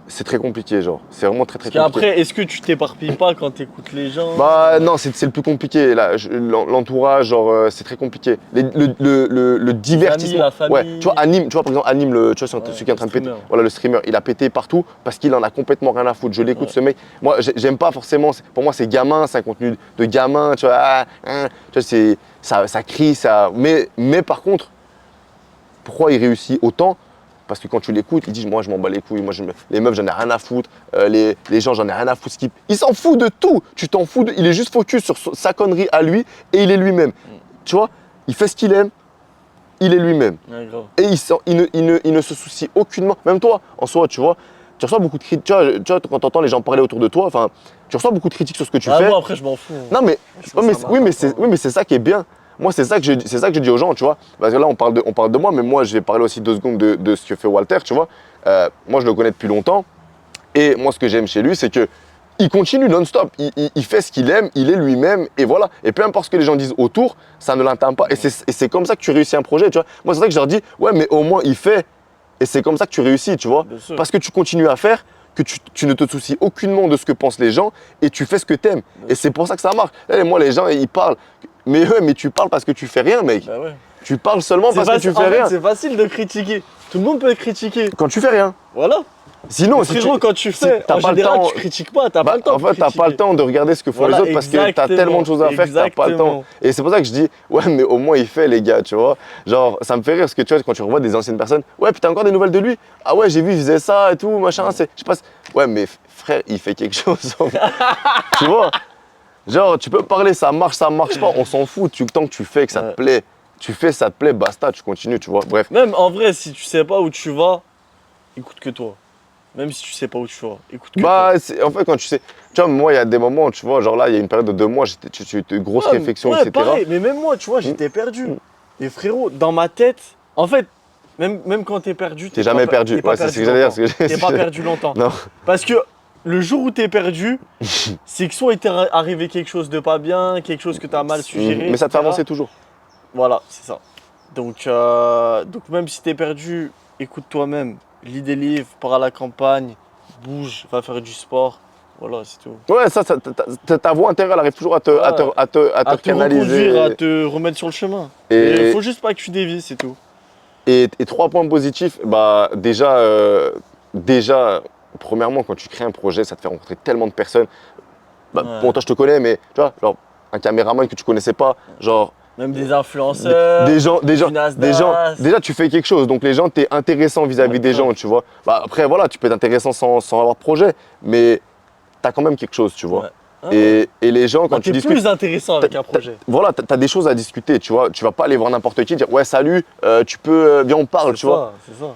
c'est très compliqué, genre. C'est vraiment très, très Parce compliqué. qu'après, est-ce que tu t'éparpilles pas quand tu écoutes les gens? Bah non, c'est le plus compliqué. L'entourage, genre, c'est très compliqué. Le divertissement. la famille. Ouais, tu vois, Anime, tu vois, par exemple, Anime, tu vois, celui qui est en train de péter. Voilà, le streamer, il a pété partout parce qu'il en a complètement rien à foutre. Je l'écoute, ce mec. Moi, j'aime pas forcément. Pour moi, c'est gamin, c'est un contenu de gamin, tu vois. Tu vois, ça crie, ça. Mais par contre, pourquoi il réussit autant? Parce que quand tu l'écoutes, il dit moi je m'en bats les couilles, les meufs j'en ai rien à foutre, les gens j'en ai rien à foutre. Il s'en fout de tout, tu t'en fous, il est juste focus sur sa connerie à lui et il est lui-même. Tu vois, il fait ce qu'il aime, il est lui-même. Ouais, et il ne se soucie aucunement, même toi en soi, tu vois, tu reçois beaucoup de critiques, tu vois quand tu entends les gens parler autour de toi, enfin, tu reçois beaucoup de critiques sur ce que tu fais. Moi après je m'en fous. Non mais, oui mais c'est ça qui est bien. Moi, c'est ça que je dis aux gens, tu vois. Parce que là, on parle de moi, mais moi, je vais parler aussi 2 secondes de ce que fait Walter, tu vois. Moi, je le connais depuis longtemps. Et moi, ce que j'aime chez lui, c'est qu'il continue non-stop. Il fait ce qu'il aime, il est lui-même, et voilà. Et peu importe ce que les gens disent autour, ça ne l'atteint pas. Et c'est comme ça que tu réussis un projet, tu vois. Moi, c'est ça que je leur dis, ouais, mais au moins, il fait. Et c'est comme ça que tu réussis, tu vois. Parce que tu continues à faire, que tu ne te soucies aucunement de ce que pensent les gens, et tu fais ce que tu aimes. Et c'est pour ça que ça marche. Là, moi, les gens, ils parlent. Mais tu parles parce que tu fais rien, mec. Bah ouais. Tu parles seulement parce que tu fais rien. C'est facile de critiquer. Tout le monde peut critiquer. Quand tu fais rien. Voilà. Sinon, frérot, quand tu fais, t'as en pas général, le temps, tu critiques pas, t'as pas le temps. En fait, t'as pas le temps de regarder ce que font les autres parce que t'as tellement de choses à faire que t'as pas le temps. Et c'est pour ça que je dis, ouais, mais au moins il fait, les gars, tu vois. Genre, ça me fait rire parce que tu vois, quand tu revois des anciennes personnes, ouais, puis t'as encore des nouvelles de lui. Ah ouais, j'ai vu, il faisait ça et tout, machin. Je sais pas. Ouais, mais frère, il fait quelque chose. Tu vois. Genre, tu peux parler, ça marche pas, on s'en fout. Tant que tu fais, que ça te plaît, tu fais, ça te plaît, basta, tu continues, tu vois. Bref. Même en vrai, si tu sais pas où tu vas, écoute que toi. Même si tu sais pas où tu vas, écoute que toi. En fait, quand tu sais. Tu vois, moi, il y a des moments, tu vois, genre là, il y a une période de 2 mois, j'ai eu de grosses réflexions, etc. Pareil, mais même moi, tu vois, j'étais perdu. Et frérot, dans ma tête, en fait, même quand t'es perdu, t'es jamais perdu. Ouais, c'est ce que j'allais dire. T'es pas perdu longtemps. Non. Parce que le jour où t'es perdu, c'est que soit il t'est arrivé quelque chose de pas bien, quelque chose que t'as mal suggéré. Mais ça te fait avancer toujours. Voilà, c'est ça. Donc même si t'es perdu, écoute toi-même, lis des livres, pars à la campagne, bouge, va faire du sport. Voilà, c'est tout. Ouais, ta voix intérieure, elle arrive toujours à te canaliser. Reconduire, à te remettre sur le chemin. Il faut juste pas que tu dévies, c'est tout. Et 3 points positifs, bah déjà, premièrement, quand tu crées un projet, ça te fait rencontrer tellement de personnes. Bah, bon, toi, je te connais, mais tu vois, genre un caméraman que tu connaissais pas, genre. Même des influenceurs. Des gens. Déjà, tu fais quelque chose. Donc, les gens, t'es intéressant vis-à-vis des gens, tu vois. Bah, après, voilà, tu peux être intéressant sans avoir de projet, mais t'as quand même quelque chose, tu vois. Et les gens, quand tu discutes. T'es plus intéressant avec un projet. Voilà, t'as des choses à discuter, tu vois. Tu vas pas aller voir n'importe qui, dire ouais, salut, tu peux, viens, on parle, tu vois. C'est ça.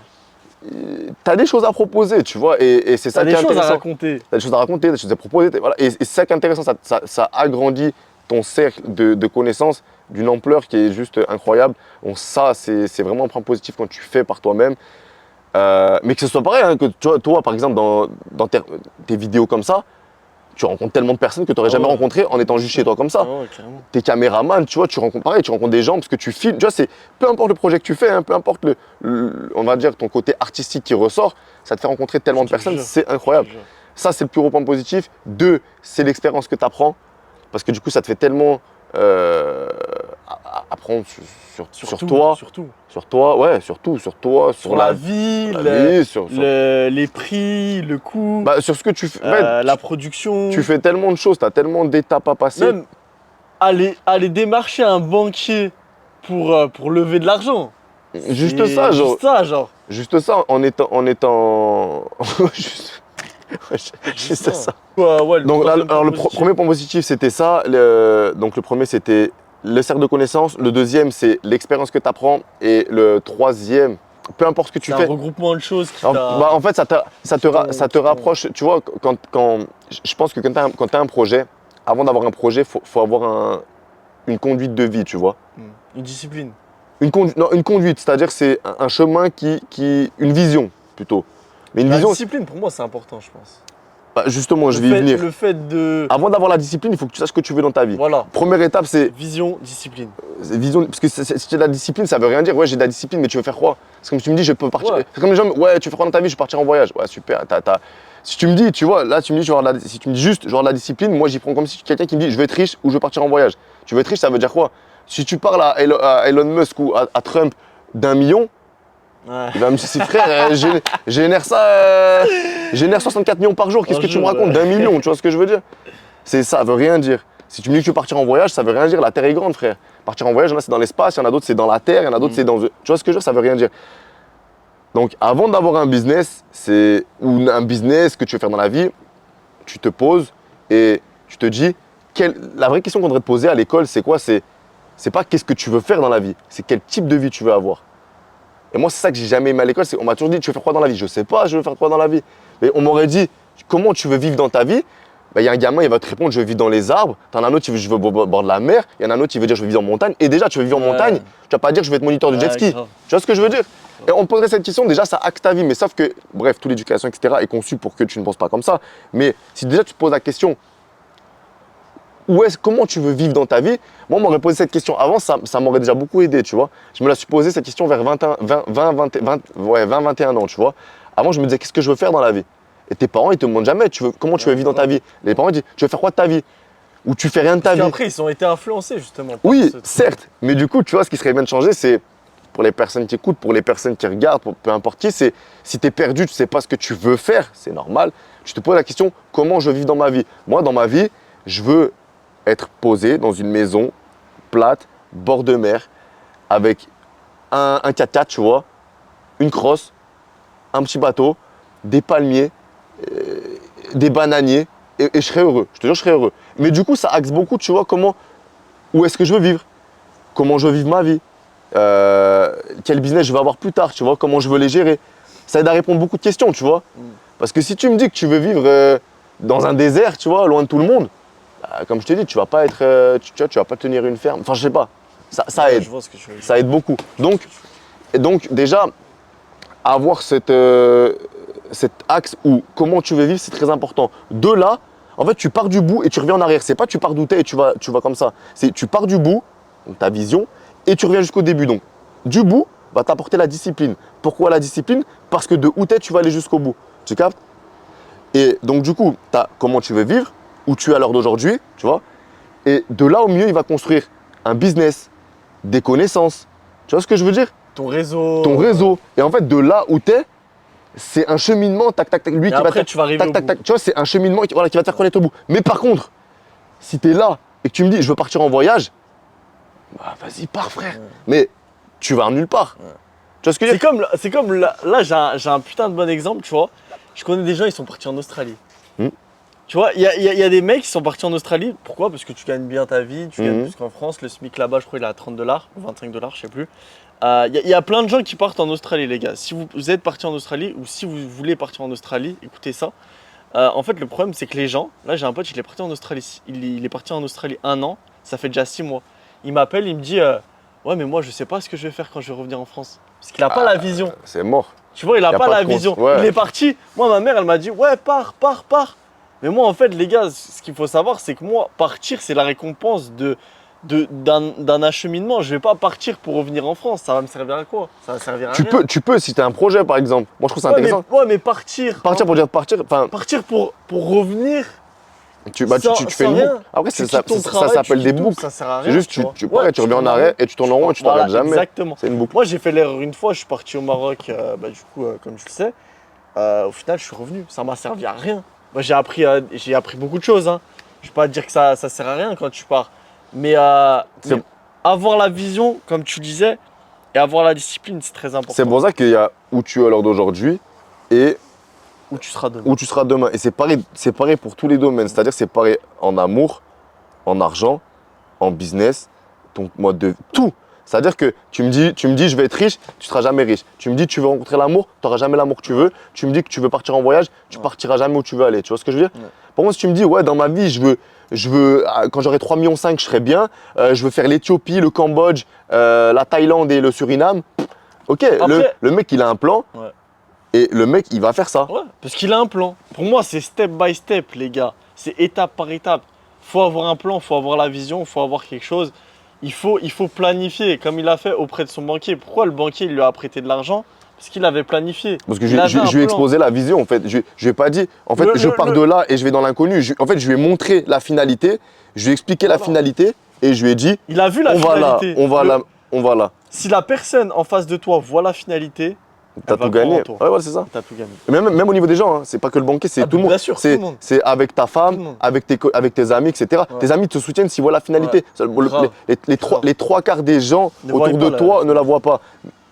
T'as des choses à proposer, tu vois, et c'est ça qui est intéressant. T'as des choses à raconter. T'as des choses à raconter, des choses à proposer, voilà. Et c'est ça qui est intéressant, ça agrandit ton cercle de connaissances d'une ampleur qui est juste incroyable. Donc ça, c'est vraiment un point positif quand tu fais par toi-même. Mais que ce soit pareil, hein, que toi, par exemple, dans tes vidéos comme ça, tu rencontres tellement de personnes que tu n'aurais jamais rencontrées en étant juste chez toi comme ça. T'es caméraman, tu vois, tu rencontres des gens parce que tu filmes. Tu vois, peu importe le projet que tu fais, hein, peu importe on va dire ton côté artistique qui ressort, ça te fait rencontrer tellement de personnes, c'est incroyable. Ça, c'est le plus gros point positif. 2, c'est l'expérience que tu apprends parce que du coup, ça te fait tellement apprendre sur toi. Sur toi, sur la vie, les prix, le coût, bah, sur ce que tu fais, la production. Tu fais tellement de choses, tu as tellement d'étapes à passer. Même aller démarcher un banquier pour lever de l'argent. Juste ça, genre. Juste ça, en étant. Juste ça. Ouais, Donc, troisième alors, le positif. premier point positif, c'était ça. Donc, le premier, c'était le cercle de connaissances. Le deuxième, c'est l'expérience que tu apprends. Et le troisième, peu importe ce que tu C'est fais. un regroupement de choses qui t'a. En fait, ça te rapproche. Tu vois, je pense que quand tu as un projet, avant d'avoir un projet, il faut avoir une conduite de vie, tu vois. Une discipline. Non, une conduite, c'est-à-dire c'est un chemin une vision plutôt. Mais une La vision, discipline, pour moi, c'est important, je pense. bah, justement, je vais y venir. Le fait de. Avant d'avoir la discipline, il faut que tu saches ce que tu veux dans ta vie. Voilà. Première étape, c'est Vision, discipline. vision. Parce que si tu as de la discipline, ça veut rien dire. Ouais, j'ai de la discipline, mais tu veux faire quoi? C'est comme si tu me dis, je peux partir. Ouais. C'est comme les gens, ouais, tu veux faire quoi dans ta vie? Je vais partir en voyage. Ouais, super. Si tu me dis, tu vois, là, tu me dis, si tu me dis juste, genre de la discipline, moi, j'y prends comme si quelqu'un qui me dit, je veux être riche ou je veux partir en voyage. Tu veux être riche, ça veut dire quoi? Si tu parles à Elon Musk ou à Trump d'1 million, Ouais. il va me dire, frère, génère 64 millions par jour. Qu'est-ce que tu me racontes d'1 million? Tu vois ce que je veux dire? Ça veut rien dire. Si tu me dis que tu veux partir en voyage, ça veut rien dire. La Terre est grande, frère. Partir en voyage, il y en a c'est dans l'espace, il y en a d'autres c'est dans la Terre, il y en a d'autres c'est dans. Tu vois ce que je veux dire? Ça veut rien dire. Donc avant d'avoir un business, ou un business que tu veux faire dans la vie, tu te poses et tu te dis, la vraie question qu'on devrait te poser à l'école, c'est quoi? C'est pas qu'est-ce que tu veux faire dans la vie, c'est quel type de vie tu veux avoir. Et moi, c'est ça que j'ai jamais aimé à l'école, on m'a toujours dit, tu veux faire quoi dans la vie? Je sais pas, je veux faire quoi dans la vie. Mais on m'aurait dit, comment tu veux vivre dans ta vie? Il y a un gamin, il va te répondre, je veux vivre dans les arbres. T'en as un autre, je veux au bord de la mer. Il y en a un autre, il veut dire, je veux vivre en montagne. Et déjà, tu veux vivre en montagne, tu vas pas dire, je veux être moniteur de jet ski. Grave. Tu vois ce que je veux dire? Et on te poserait cette question, déjà, ça axe ta vie. Mais sauf que, bref, toute l'éducation, etc., est conçue pour que tu ne penses pas comme ça. Mais si déjà tu te poses la question, comment tu veux vivre dans ta vie? Moi, on m'aurait posé cette question avant, ça m'aurait déjà beaucoup aidé, tu vois. Je me la suis posée cette question vers 21 ans, tu vois. Avant, je me disais, qu'est-ce que je veux faire dans la vie? Et tes parents, ils te demandent jamais, comment tu veux vivre dans ta vie? Les parents, ils disent, tu veux faire quoi de ta vie? Ou tu fais rien de ta vie? Après, ils ont été influencés, justement. par Oui, ce truc. certes. Mais du coup, tu vois, ce qui serait bien de changer, c'est pour les personnes qui écoutent, pour les personnes qui regardent, peu importe qui, c'est si tu es perdu, tu ne sais pas ce que tu veux faire, c'est normal. Tu te poses la question, comment je vis dans ma vie? Moi, dans ma vie, je veux être posé dans une maison plate, bord de mer, avec un 4x4, tu vois, une crosse, un petit bateau, des palmiers, des bananiers, et je serais heureux. Je te jure, je serais heureux. Mais du coup, ça axe beaucoup, tu vois, où est-ce que je veux vivre, comment je veux vivre ma vie, quel business je veux avoir plus tard, tu vois, comment je veux les gérer. Ça aide à répondre beaucoup de questions, tu vois. Parce que si tu me dis que tu veux vivre dans un désert, tu vois, loin de tout le monde, bah, comme je t'ai dit, tu vas pas être, tu vas pas tenir une ferme. Enfin, je sais pas. Ça aide. Je vois ce que tu veux dire. Ça aide beaucoup. Donc déjà, avoir cet axe où comment tu veux vivre, c'est très important. De là, en fait, tu pars du bout et tu reviens en arrière. C'est pas tu pars d'où t'es et tu vas comme ça. C'est tu pars du bout, donc ta vision, et tu reviens jusqu'au début. Donc, du bout va t'apporter la discipline. Pourquoi la discipline? Parce que de où t'es, tu vas aller jusqu'au bout. Tu captes? Et donc, du coup, tu as comment tu veux vivre, où tu es à l'heure d'aujourd'hui, tu vois. Et de là, au milieu, il va construire un business, des connaissances. Tu vois ce que je veux dire? Ton réseau. Ton réseau. Et en fait, de là où tu es, c'est un cheminement, tac, tac, tac. Lui Et qui après, va tu vas arriver tac, au tac, bout. tac. Tu vois, c'est un cheminement qui va te faire connaître au bout. Mais par contre, si tu es là et que tu me dis, je veux partir en voyage, bah, vas-y, pars, frère. Mais tu vas nulle part. Tu vois ce que je veux dire? C'est comme là, j'ai un putain de bon exemple, tu vois. Je connais des gens, ils sont partis en Australie. Tu vois, il y a des mecs qui sont partis en Australie. Pourquoi? Parce que tu gagnes bien ta vie, tu gagnes plus qu'en France. Le SMIC là-bas, je crois, il est à 30 $ ou 25 $, je sais plus. Il y a plein de gens qui partent en Australie, les gars. Si vous êtes partis en Australie ou si vous voulez partir en Australie, écoutez ça. En fait, le problème, c'est que les gens, là, j'ai un pote, il est parti en Australie. Il est parti en Australie 1 an, ça fait déjà 6 mois. Il m'appelle, il me dit ouais, mais moi, je sais pas ce que je vais faire quand je vais revenir en France. Parce qu'il a pas la vision. C'est mort. Tu vois, il a pas pas la de vision. ouais. Il est parti. Moi, ma mère, elle m'a dit ouais, pars. Mais moi, en fait, les gars, ce qu'il faut savoir, c'est que moi, partir, c'est la récompense d'un acheminement. Je vais pas partir pour revenir en France. Ça va me servir à quoi? Ça va servir à rien. Tu peux, si tu as un projet, par exemple. Moi, je trouve ça intéressant. Mais partir. Partir pour dire partir. Enfin, Partir pour revenir. tu fais une boucle. Après, ça s'appelle des boucles. Ça sert à rien. C'est juste, tu pars et tu reviens en arrêt et tu tournes en rond et tu t'arrêtes jamais. Exactement. C'est une boucle. Moi, j'ai fait l'erreur une fois. Je suis parti au Maroc, du coup, comme tu le sais. Au final, je suis revenu. Ça m'a servi à rien. Moi, j'ai appris beaucoup de choses. Hein. Je ne vais pas te dire que ça sert à rien quand tu pars. Mais avoir la vision, comme tu disais, et avoir la discipline, c'est très important. C'est pour ça qu'il y a où tu es à l'heure d'aujourd'hui et Où tu seras demain. où tu seras demain. Et c'est pareil pour tous les domaines. C'est-à-dire c'est pareil en amour, en argent, en business, ton mode de tout. C'est-à-dire que tu me dis je vais être riche, tu ne seras jamais riche. Tu me dis tu veux rencontrer l'amour, tu n'auras jamais l'amour que tu veux. Tu me dis que tu veux partir en voyage, tu partiras jamais où tu veux aller. Tu vois ce que je veux dire? Par contre, si tu me dis ouais, dans ma vie, quand j'aurai 3,5 millions, je serai bien, je veux faire l'Éthiopie, le Cambodge, la Thaïlande et le Suriname. Ok, Après- le mec il a un plan Ouais. et le mec il va faire ça. Ouais, parce qu'il a un plan. Pour moi, c'est step by step, les gars. C'est étape par étape. Faut avoir un plan, faut avoir la vision, faut avoir quelque chose. Il faut planifier, comme il a fait auprès de son banquier. Pourquoi le banquier lui a prêté de l'argent? Parce qu'il avait planifié. Parce que Il avait un je lui ai plan. exposé la vision en fait. Je lui ai pas dit, en fait, je pars le- de là et je vais dans l'inconnu. En fait, je lui ai montré la finalité, je lui ai expliqué la Voilà. finalité et je lui ai dit, Il a vu la on va là, finalité. on va là, on va là. Si la personne en face de toi voit la finalité, T'as elle va tout croire gagné. en toi. Ouais, ouais, c'est ça. T'as tout gagné. Et même au niveau des gens, hein, c'est pas que le banquier, c'est Ah, tout le monde. bien sûr, tout C'est le monde. c'est avec ta Tout le femme, monde. avec tes amis, etc. Ouais. Tes amis te soutiennent s'ils voient la finalité. Grave. Les trois quarts des gens Ne voient autour pas de la- toi ne la voient pas.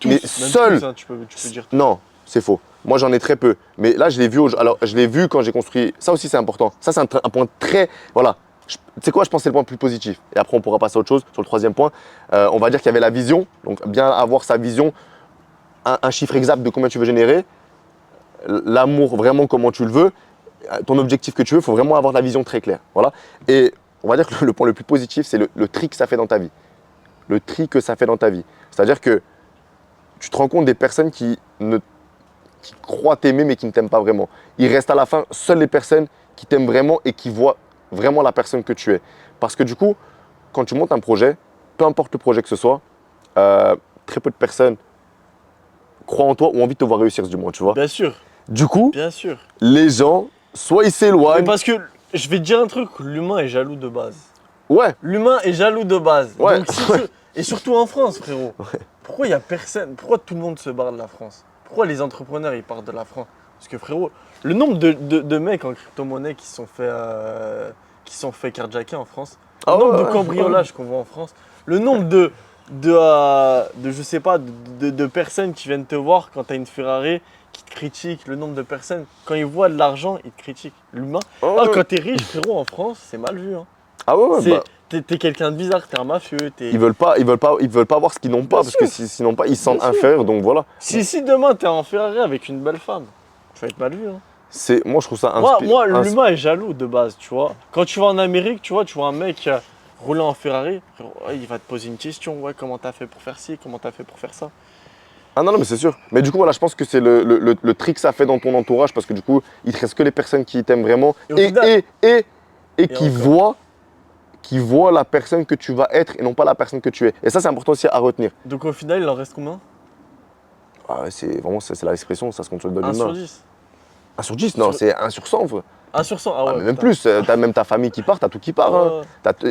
Tous, Mais même seul, tous, hein, tu peux dire. non, c'est faux. Moi, j'en ai très peu. Mais là, je l'ai vu. Alors, je l'ai vu quand j'ai construit. Ça aussi, c'est important. Ça, c'est un point très. Voilà. Tu sais quoi, je pense que c'est le point le plus positif. Et après, on pourra passer à autre chose sur le troisième point. On va dire qu'il y avait la vision. Donc, bien avoir sa vision, un chiffre exact de combien tu veux générer, l'amour vraiment comment tu le veux, ton objectif que tu veux. Il faut vraiment avoir la vision très claire. Voilà. Et on va dire que le point le plus positif, c'est le tri que ça fait dans ta vie. Le tri que ça fait dans ta vie. C'est-à-dire que tu te rends compte des personnes qui croient t'aimer mais qui ne t'aiment pas vraiment. Il reste à la fin seules les personnes qui t'aiment vraiment et qui voient vraiment la personne que tu es. Parce que du coup, quand tu montes un projet, peu importe le projet que ce soit, très peu de personnes croient en toi ou ont envie de te voir réussir du moins, tu vois. Bien sûr, Du coup, bien sûr. les gens, soit ils Mais s'éloignent. parce que je vais te dire un truc, l'humain est jaloux de base. Ouais, L'humain est jaloux de base. Ouais. Donc, et surtout en France, frérot. Pourquoi il y a personne? Pourquoi tout le monde se barre de la France? Pourquoi les entrepreneurs ils partent de la France? Parce que frérot, le nombre de mecs en crypto-monnaie qui se sont fait carjacker en France, le Ah nombre ouais, de ouais, cambriolages qu'on voit en France, le nombre je sais pas, de personnes qui viennent te voir quand tu as une Ferrari, qui te critiquent, le nombre de personnes, quand ils voient de l'argent, ils te critiquent. L'humain, ouais. quand t'es riche, frérot, en France, c'est mal vu. Hein. Ah ouais, ouais, bah, T'es quelqu'un de bizarre, t'es un mafieux. ils veulent pas voir ce qu'ils n'ont pas Bien parce que sûr. sinon pas, ils se sentent Bien sûr. inférieurs. Donc voilà. Si demain t'es en Ferrari avec une belle femme, tu vas être mal vu. Hein. Moi je trouve ça Moi l'humain est jaloux de base, tu vois. Quand tu vas en Amérique, tu vois un mec rouler en Ferrari, frérot, ouais, il va te poser une question. Ouais, comment t'as fait pour faire ci, comment t'as fait pour faire ça. Ah non, mais c'est sûr. Mais du coup, voilà, je pense que c'est le tri que ça fait dans ton entourage parce que du coup, il te reste que les personnes qui t'aiment vraiment Et au final- et qui voient la personne que tu vas être et non pas la personne que tu es. Et ça, c'est important aussi à retenir. Donc au final, il en reste combien? Ah, c'est vraiment, c'est la expression, ça se compte sur le doigt 1 d'une sur main. 10. 1 sur 10, non, Sur- c'est 1 sur 100. 1 sur 100, ah Ah, ouais. mais même putain. plus, t'as même ta famille qui part, t'as tout qui part. Hein.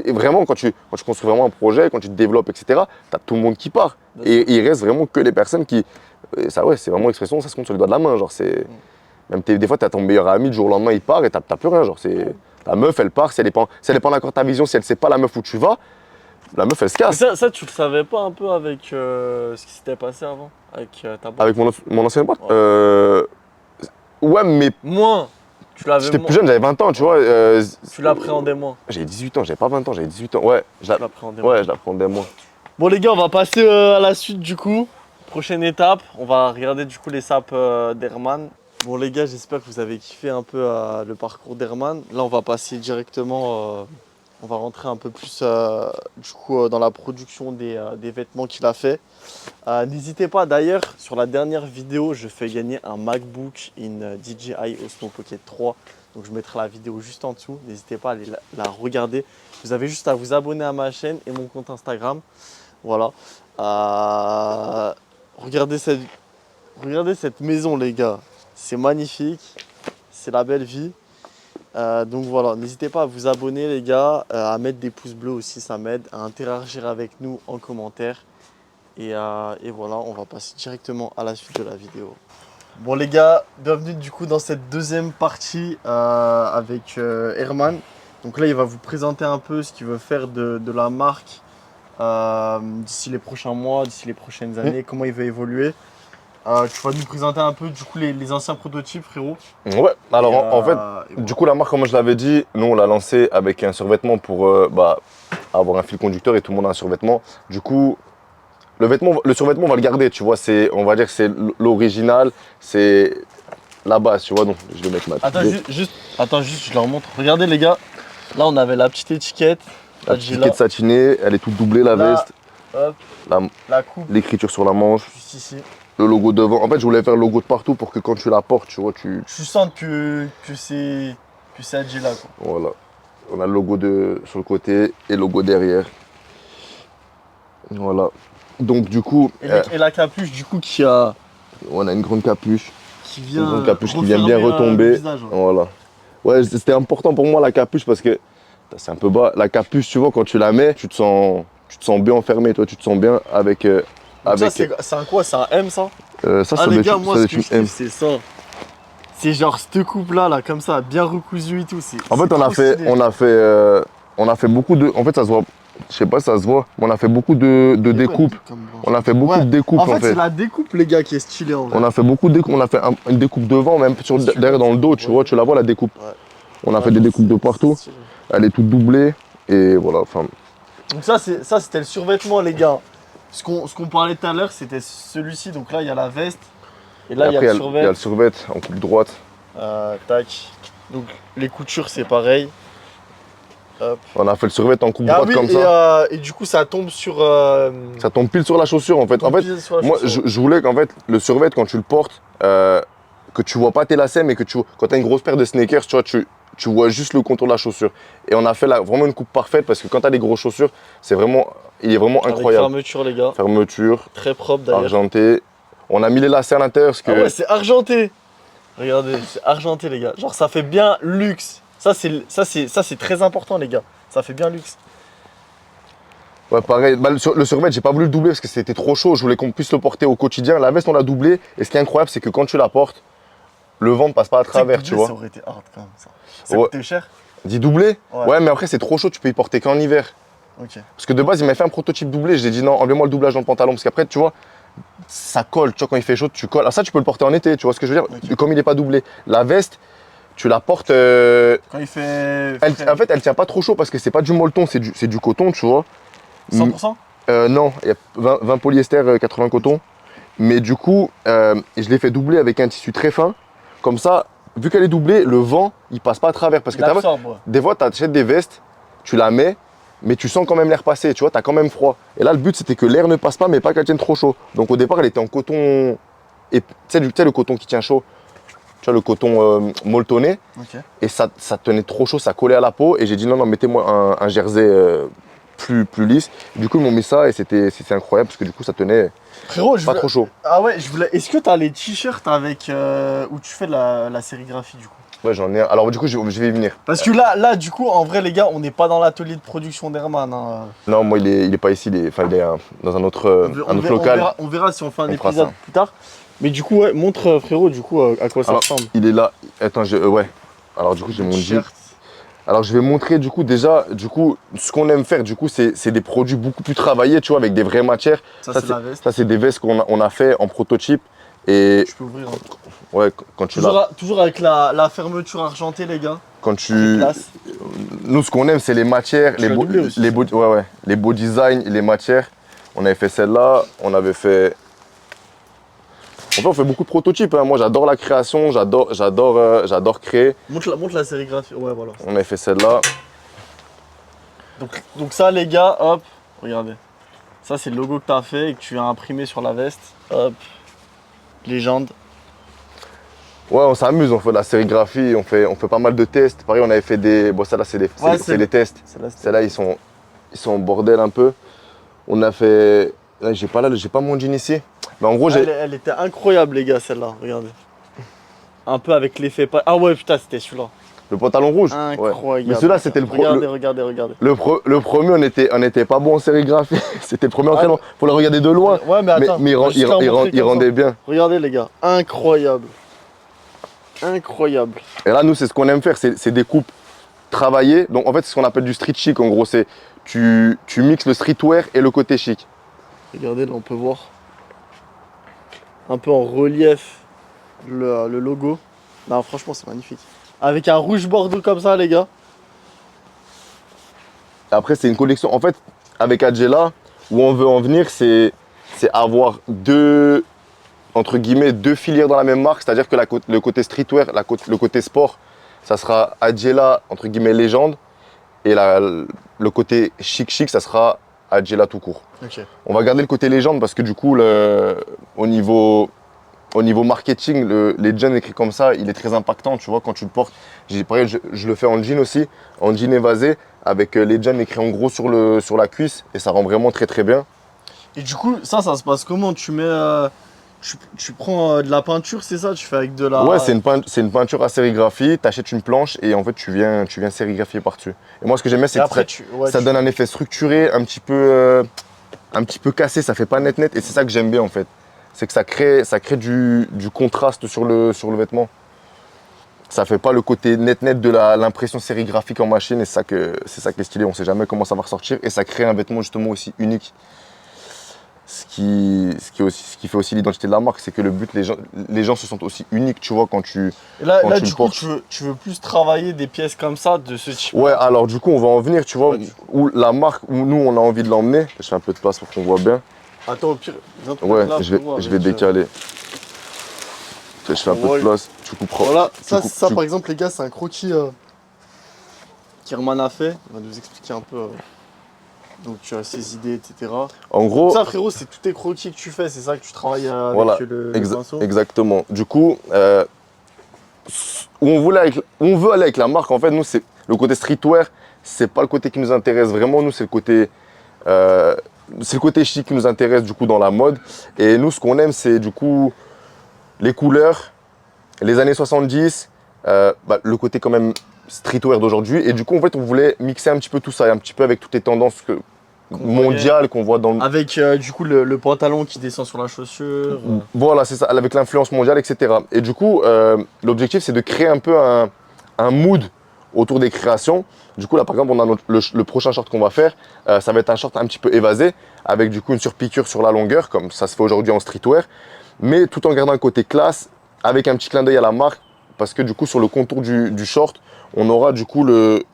Et vraiment, quand tu construis vraiment un projet, quand tu te développes, etc., t'as tout le monde qui part. Bien Et il reste vraiment que les personnes qui. Et ça, ouais, c'est vraiment l'expression, ça se compte sur le doigt de la main. Genre, c'est. Même des fois, t'as ton meilleur ami, du jour au lendemain, il part et t'as plus rien. Genre, c'est. Ta meuf, elle part, si elle est pas d'accord de ta vision, si elle sait pas la meuf où tu vas, la meuf, elle se Mais casse. ça, tu le savais pas un peu avec ce qui s'était passé avant? Avec ta boîte? Avec mon ancienne boîte. Ouais. Ouais, mais Moins. Tu l'avais j'étais moins. plus jeune, j'avais 20 ans, tu vois. Tu l'appréhendais moins. J'avais 18 ans, j'avais pas 20 ans, j'avais 18 ans. Ouais, Tu l'appréhendais moins. ouais, je l'appréhendais moins. Bon les gars, on va passer à la suite du coup. Prochaine étape, on va regarder du coup les saps d'Herman. Bon les gars, j'espère que vous avez kiffé un peu le parcours d'Herman. Là, on va passer directement, on va rentrer un peu plus du coup dans la production des vêtements qu'il a fait. N'hésitez pas d'ailleurs, sur la dernière vidéo, je fais gagner un MacBook in DJI Osmo Pocket 3. Donc je mettrai la vidéo juste en dessous. N'hésitez pas à aller la regarder. Vous avez juste à vous abonner à ma chaîne et mon compte Instagram. Voilà. Regardez cette maison, les gars. C'est magnifique. C'est la belle vie. Donc voilà, n'hésitez pas à vous abonner, les gars, à mettre des pouces bleus aussi, ça m'aide, à interagir avec nous en commentaire. Et voilà, on va passer directement à la suite de la vidéo. Bon les gars, bienvenue du coup dans cette deuxième partie avec Herman. Donc là, il va vous présenter un peu ce qu'il veut faire de la marque d'ici les prochains mois, d'ici les prochaines années, comment il veut évoluer. Tu vas nous présenter un peu du coup les anciens prototypes, frérot. Ouais, alors en fait, et voilà. du coup, la marque, comme je l'avais dit, nous, on l'a lancé avec un survêtement pour avoir un fil conducteur et tout le monde a un survêtement. Du coup, le survêtement, on va le garder, tu vois. On va dire que c'est l'original, c'est la base, tu vois. Donc, je vais mettre ma Attends, juste, je leur montre. Regardez, les gars. Là, on avait la petite étiquette. la petite étiquette satinée, elle est toute doublée, la Là, veste, hop, la coupe, l'écriture sur la manche, juste ici. le logo devant. En fait, je voulais faire le logo de partout pour que quand tu la portes, tu vois, Tu sens que c'est Adjela, quoi. Voilà. On a le logo sur le côté et le logo derrière. Voilà. Donc du coup, Et la capuche, du coup, on a une grande capuche. qui Une vient, grande capuche qui vient bien refermer, retomber. le visage, ouais. Voilà. Ouais, c'était important pour moi la capuche parce que c'est un peu bas. La capuche, tu vois, quand tu la mets, tu te sens bien enfermé. Toi, tu te sens bien avec. Donc ça, c'est un quoi? C'est un M, ça? Ça Les doit gars, être- moi, ça ce doit que être je une M. kiffe, c'est ça. C'est genre cette coupe-là, là, comme ça, bien recousue et tout. En fait, on a fait beaucoup de. En fait, ça se voit. Je sais pas si ça se voit, mais on a fait beaucoup de découpes. On a fait beaucoup de découpes En fait, c'est la découpe, les gars, qui est stylée en vrai. On a fait beaucoup de découpes. On a fait une découpe devant, même derrière dans le dos, tu vois, tu la vois la découpe. Ouais. On a fait des découpes de partout. Stylé. Elle est toute doublée. Et voilà, enfin. Donc ça, c'était le survêtement, les gars. Ce qu'on parlait tout à l'heure, c'était celui-ci. Donc là, il y a la veste. Et là, il y a Après, le il y a survêt. le survêt en coupe droite. Tac. Donc les coutures, c'est pareil. Hop. On a fait le survêt en coupe Ah droite oui, comme ça. et du coup, ça tombe sur. Ça tombe pile sur la chaussure en fait. En fait, moi, je voulais qu'en fait, le survêt, quand tu le portes, que tu vois pas tes lacets, mais que quand tu as une grosse paire de sneakers, tu vois, tu vois juste le contour de la chaussure. Et on a fait vraiment une coupe parfaite parce que quand tu as des grosses chaussures, il est vraiment avec incroyable. fermeture, les gars. Fermeture, Très propre d'ailleurs. argenté. On a mis les lacets à l'intérieur parce que. Ah ouais, c'est argenté. Regardez, c'est argenté, les gars. Genre, ça fait bien luxe. Ça, c'est très important, les gars. Ça fait bien luxe. Ouais, pareil. Bah, le survêt, j'ai pas voulu le doubler parce que c'était trop chaud. Je voulais qu'on puisse le porter au quotidien. La veste, on l'a doublé. Et ce qui est incroyable, c'est que quand tu la portes, le vent ne passe pas à travers, tu vois. Ça aurait été hard quand même, ça. Ça Ouais. coûtait cher? Dit doublé? Ouais. Ouais, mais après, c'est trop chaud. Tu peux y porter qu'en hiver. Ok. Parce que de base, il m'a fait un prototype doublé. J'ai dit non, enlevez-moi le doublage dans le pantalon. Parce qu'après, tu vois, ça colle. Tu vois, quand il fait chaud, tu colles. Alors, ça, tu peux le porter en été. Tu vois ce que je veux dire? Ok. Comme il n'est pas doublé. La veste, tu la portes. Quand il fait. En fait, elle tient pas trop chaud parce que c'est pas du molleton, c'est du coton, tu vois. 100%? Non, il y a 20 polyester, 80 coton. Mais du coup, je l'ai fait doubler avec un tissu très fin. Comme ça, vu qu'elle est doublée, le vent, il passe pas à travers. Parce que des fois, tu achètes des vestes, tu la mets, mais tu sens quand même l'air passer, tu vois, tu as quand même froid. Et là, le but, c'était que l'air ne passe pas, mais pas qu'elle tienne trop chaud. Donc au départ, elle était en coton, tu sais, le coton qui tient chaud. Tu vois, le coton molletonné. Ok. Et ça tenait trop chaud, ça collait à la peau. Et j'ai dit non, mettez-moi un jersey plus lisse. Du coup, ils m'ont mis ça et c'était incroyable parce que du coup, ça tenait Frérot, pas trop chaud. Ah ouais, Est-ce que t'as les t-shirts avec. Où tu fais de la sérigraphie, du coup? Ouais, j'en ai un. Alors, du coup, je vais y venir. Parce que là, du coup, en vrai, les gars, on n'est pas dans l'atelier de production d'Herman. Hein. Non, moi, il est pas ici. Il est dans un autre local. On verra si on fait un On fera épisode ça. plus tard. Mais du coup, ouais, montre, frérot, du coup, à quoi ça Alors, ressemble. il est là. Attends, ouais. Alors, du coup, j'ai mon jean. T-shirt. Alors, je vais montrer, du coup, déjà, ce qu'on aime faire, du coup, c'est des produits beaucoup plus travaillés, tu vois, avec des vraies matières. Ça, c'est la veste. Ça, c'est des vestes qu'on a fait en prototype. Et Je peux ouvrir. Hein. ouais, quand tu l'as. Toujours avec la fermeture argentée, les gars. Quand tu. Classe. Nous, ce qu'on aime, c'est les matières, Tu l'as doublé aussi, les beaux designs, les matières. On avait fait celle-là, on avait fait. En fait, on fait beaucoup de prototypes. Hein. Moi, j'adore la création, j'adore créer. Montre la sérigraphie. Ouais, voilà. On avait fait celle-là. Donc ça, les gars, hop, regardez. Ça, c'est le logo que tu as fait et que tu as imprimé sur la veste. Hop. Légende. Ouais, on s'amuse, on fait de la sérigraphie, on fait pas mal de tests. Pareil, on avait fait des. Bon, ça là, c'est des tests. Celles-là, ils sont en bordel un peu. On a fait. Là, j'ai pas mon jean ici. Mais en gros, Elle était incroyable, les gars, celle-là. Regardez. Un peu avec l'effet. Ah ouais, putain, c'était celui-là. Le pantalon rouge. Incroyable. Ouais. Mais celui-là, c'était le premier. Regardez. Le premier, on était pas bon en sérigraphie. C'était le premier entraînement. Faut le regarder de loin. Ouais, mais attends. Mais il rendait bien. Regardez, les gars. Incroyable. Incroyable. Et là, nous, c'est ce qu'on aime faire. C'est des coupes travaillées. Donc, en fait, c'est ce qu'on appelle du street chic. En gros, c'est tu mixes le streetwear et le côté chic. Regardez, là, on peut voir. un peu en relief le logo. Non, franchement, c'est magnifique. Avec un rouge bordeaux comme ça, les gars. Après, c'est une collection. En fait, avec Adjela, où on veut en venir, c'est avoir deux, entre guillemets, deux filières dans la même marque. C'est-à-dire que le côté streetwear, le côté sport, ça sera Adjela, entre guillemets, légende. Et le côté chic, ça sera Adjela tout court. Okay. On va garder le côté légende parce que du coup, au niveau marketing, les jeans écrits comme ça, il est très impactant. Tu vois, quand tu le portes, pareil, je le fais en jean aussi, en jean évasé, avec les jeans écrits en gros sur la cuisse. Et ça rend vraiment très très bien. Et du coup, ça se passe comment? Tu mets... Tu prends de la peinture, c'est ça? Tu fais avec de la... Ouais, c'est une peinture à sérigraphie. Tu achètes une planche et en fait, tu viens sérigraphier par-dessus. Et moi, ce que j'aime bien, c'est que ça donne un effet structuré, un petit peu cassé. Ça fait pas net. Et c'est ça que j'aime bien en fait. C'est que ça crée du contraste sur le vêtement. Ça fait pas le côté net de l'impression sérigraphique en machine. Et c'est ça qui est stylé. On sait jamais comment ça va ressortir. Et ça crée un vêtement justement aussi unique. Ce qui fait aussi l'identité de la marque, c'est que le but, les gens se sentent aussi uniques, tu vois, quand tu Et là, quand tu du le coup, portes. tu veux plus travailler des pièces comme ça, de ce type? Ouais, alors du coup, on va en venir, tu vois, Ouais, où la marque, où nous, on a envie de l'emmener. Je fais un peu de place pour qu'on voit bien. Attends, au pire, viens te Ouais, mettre là, je vais décaler. Je fais un peu de place, tu couperas. Voilà, tu ça coupes- par exemple, les gars, c'est un croquis qu'Herman a fait. Il va nous expliquer un peu donc ses idées, etc. En gros, Ça, frérot, c'est tous tes croquis que tu fais, c'est ça que tu travailles avec voilà, le pinceau? exactement. Du coup, où on veut aller avec la marque, en fait, nous, c'est le côté streetwear, c'est pas le côté qui nous intéresse vraiment. Nous, c'est le côté chic qui nous intéresse, du coup, dans la mode. Et nous, ce qu'on aime, c'est, du coup, les couleurs, les années 70, le côté quand même streetwear d'aujourd'hui. Et du coup, en fait, on voulait mixer un petit peu tout ça, et un petit peu avec toutes les tendances mondiales qu'on voit dans le... Avec du coup le pantalon qui descend sur la chaussure. Voilà, c'est ça, avec l'influence mondiale, etc. Et du coup, l'objectif, c'est de créer un peu un mood autour des créations. Du coup, là, par exemple, on a le prochain short qu'on va faire. Ça va être un short un petit peu évasé, avec du coup une surpiqûre sur la longueur, comme ça se fait aujourd'hui en streetwear, mais tout en gardant un côté classe, avec un petit clin d'œil à la marque, parce que du coup, sur le contour du short, on aura du coup le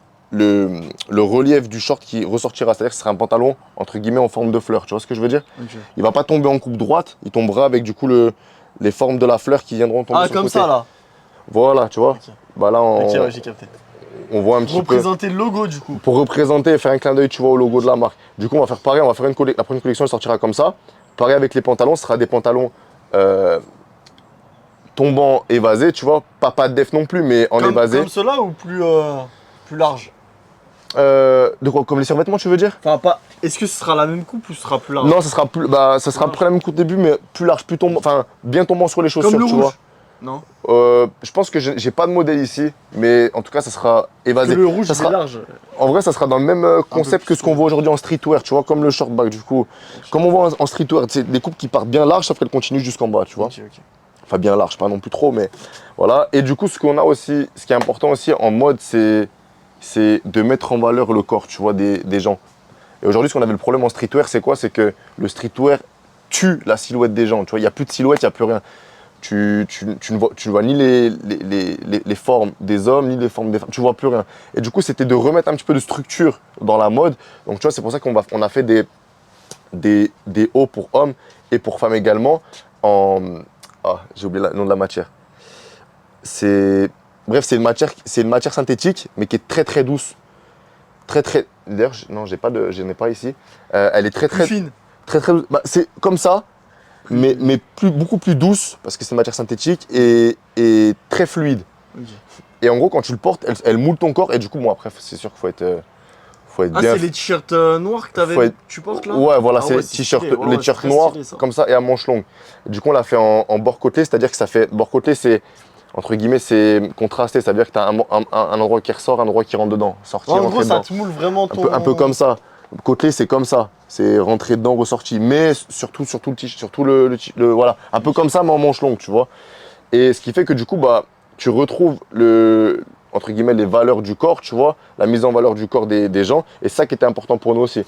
relief du short qui ressortira. C'est-à-dire que ce sera un pantalon, entre guillemets, en forme de fleur. Tu vois ce que je veux dire? Okay. Il va pas tomber en coupe droite, il tombera avec du coup les formes de la fleur qui viendront tomber sur le côté. Ah, comme ça, là? Voilà, tu vois. Okay. Bah là, ouais, j'ai capté. On voit un petit peu... Représenter le logo, du coup. Pour représenter, faire un clin d'œil, tu vois, au logo de la marque. Du coup, on va faire pareil, on va faire la prochaine collection, elle sortira comme ça. Pareil avec les pantalons, ce sera des pantalons tombants évasés, tu vois. Pas de def non plus, mais en évasé. Comme cela ou plus large? De quoi? Comme les survêtements, tu veux dire? Enfin, pas. Est-ce que ce sera la même coupe ou ce sera plus large? Non, ça sera à peu près la même coupe au début, mais plus large, plus tombant, enfin bien tombant sur les chaussures, Comme le tu rouge. vois. Non. Je pense que j'ai pas de modèle ici, mais en tout cas, ça sera évasé. Parce que le rouge, ça c'est sera, large. En vrai, ça sera dans le même concept que ce qu'on voit aujourd'hui en streetwear, tu vois, comme le short back, du coup. Comme on voit en streetwear, c'est des coupes qui partent bien larges, sauf qu'elles continuent jusqu'en bas, tu vois. Okay. Enfin, bien large, pas non plus trop, mais voilà. Et du coup, ce qu'on a aussi, ce qui est important aussi en mode, c'est de mettre en valeur le corps, tu vois, des gens. Et aujourd'hui, ce qu'on avait le problème en streetwear, c'est quoi? C'est que le streetwear tue la silhouette des gens, tu vois. Il n'y a plus de silhouette, il n'y a plus rien. Tu ne vois ni les formes des hommes, ni les formes des femmes, tu vois plus rien. Et du coup, c'était de remettre un petit peu de structure dans la mode. Donc, tu vois, c'est pour ça qu'on a fait des hauts pour hommes et pour femmes également. J'ai oublié le nom de la matière. Bref, c'est une matière synthétique, mais qui est très très douce. D'ailleurs, non, je n'ai pas ici. Elle est très fine. Très douce. C'est comme ça, mais beaucoup plus douce, parce que c'est une matière synthétique et très fluide. Okay. Et en gros, quand tu le portes, elle moule ton corps. Et du coup, bon, après, c'est sûr qu'il faut être bien. C'est les t-shirts noirs que tu portes là? Ouais, voilà, c'est ouais, les t-shirts t-shirts noirs, stylé, ça. comme ça, et à manches longues. Du coup, on l'a fait en bord côtelé, c'est-à-dire que ça fait. Bord côtelé, c'est, entre guillemets, c'est contrasté, ça veut dire que tu as un endroit qui ressort, un endroit qui rentre dedans. Sortir, En gros, rentrer ça dedans. te moule vraiment ton... Un peu comme ça. Côtelé, c'est comme ça. C'est rentrer dedans, ressorti. Mais surtout voilà. Un peu comme ça, mais en manches longues, tu vois. Et ce qui fait que du coup, tu retrouves entre guillemets, les valeurs du corps, tu vois, la mise en valeur du corps des gens. Et ça qui était important pour nous aussi.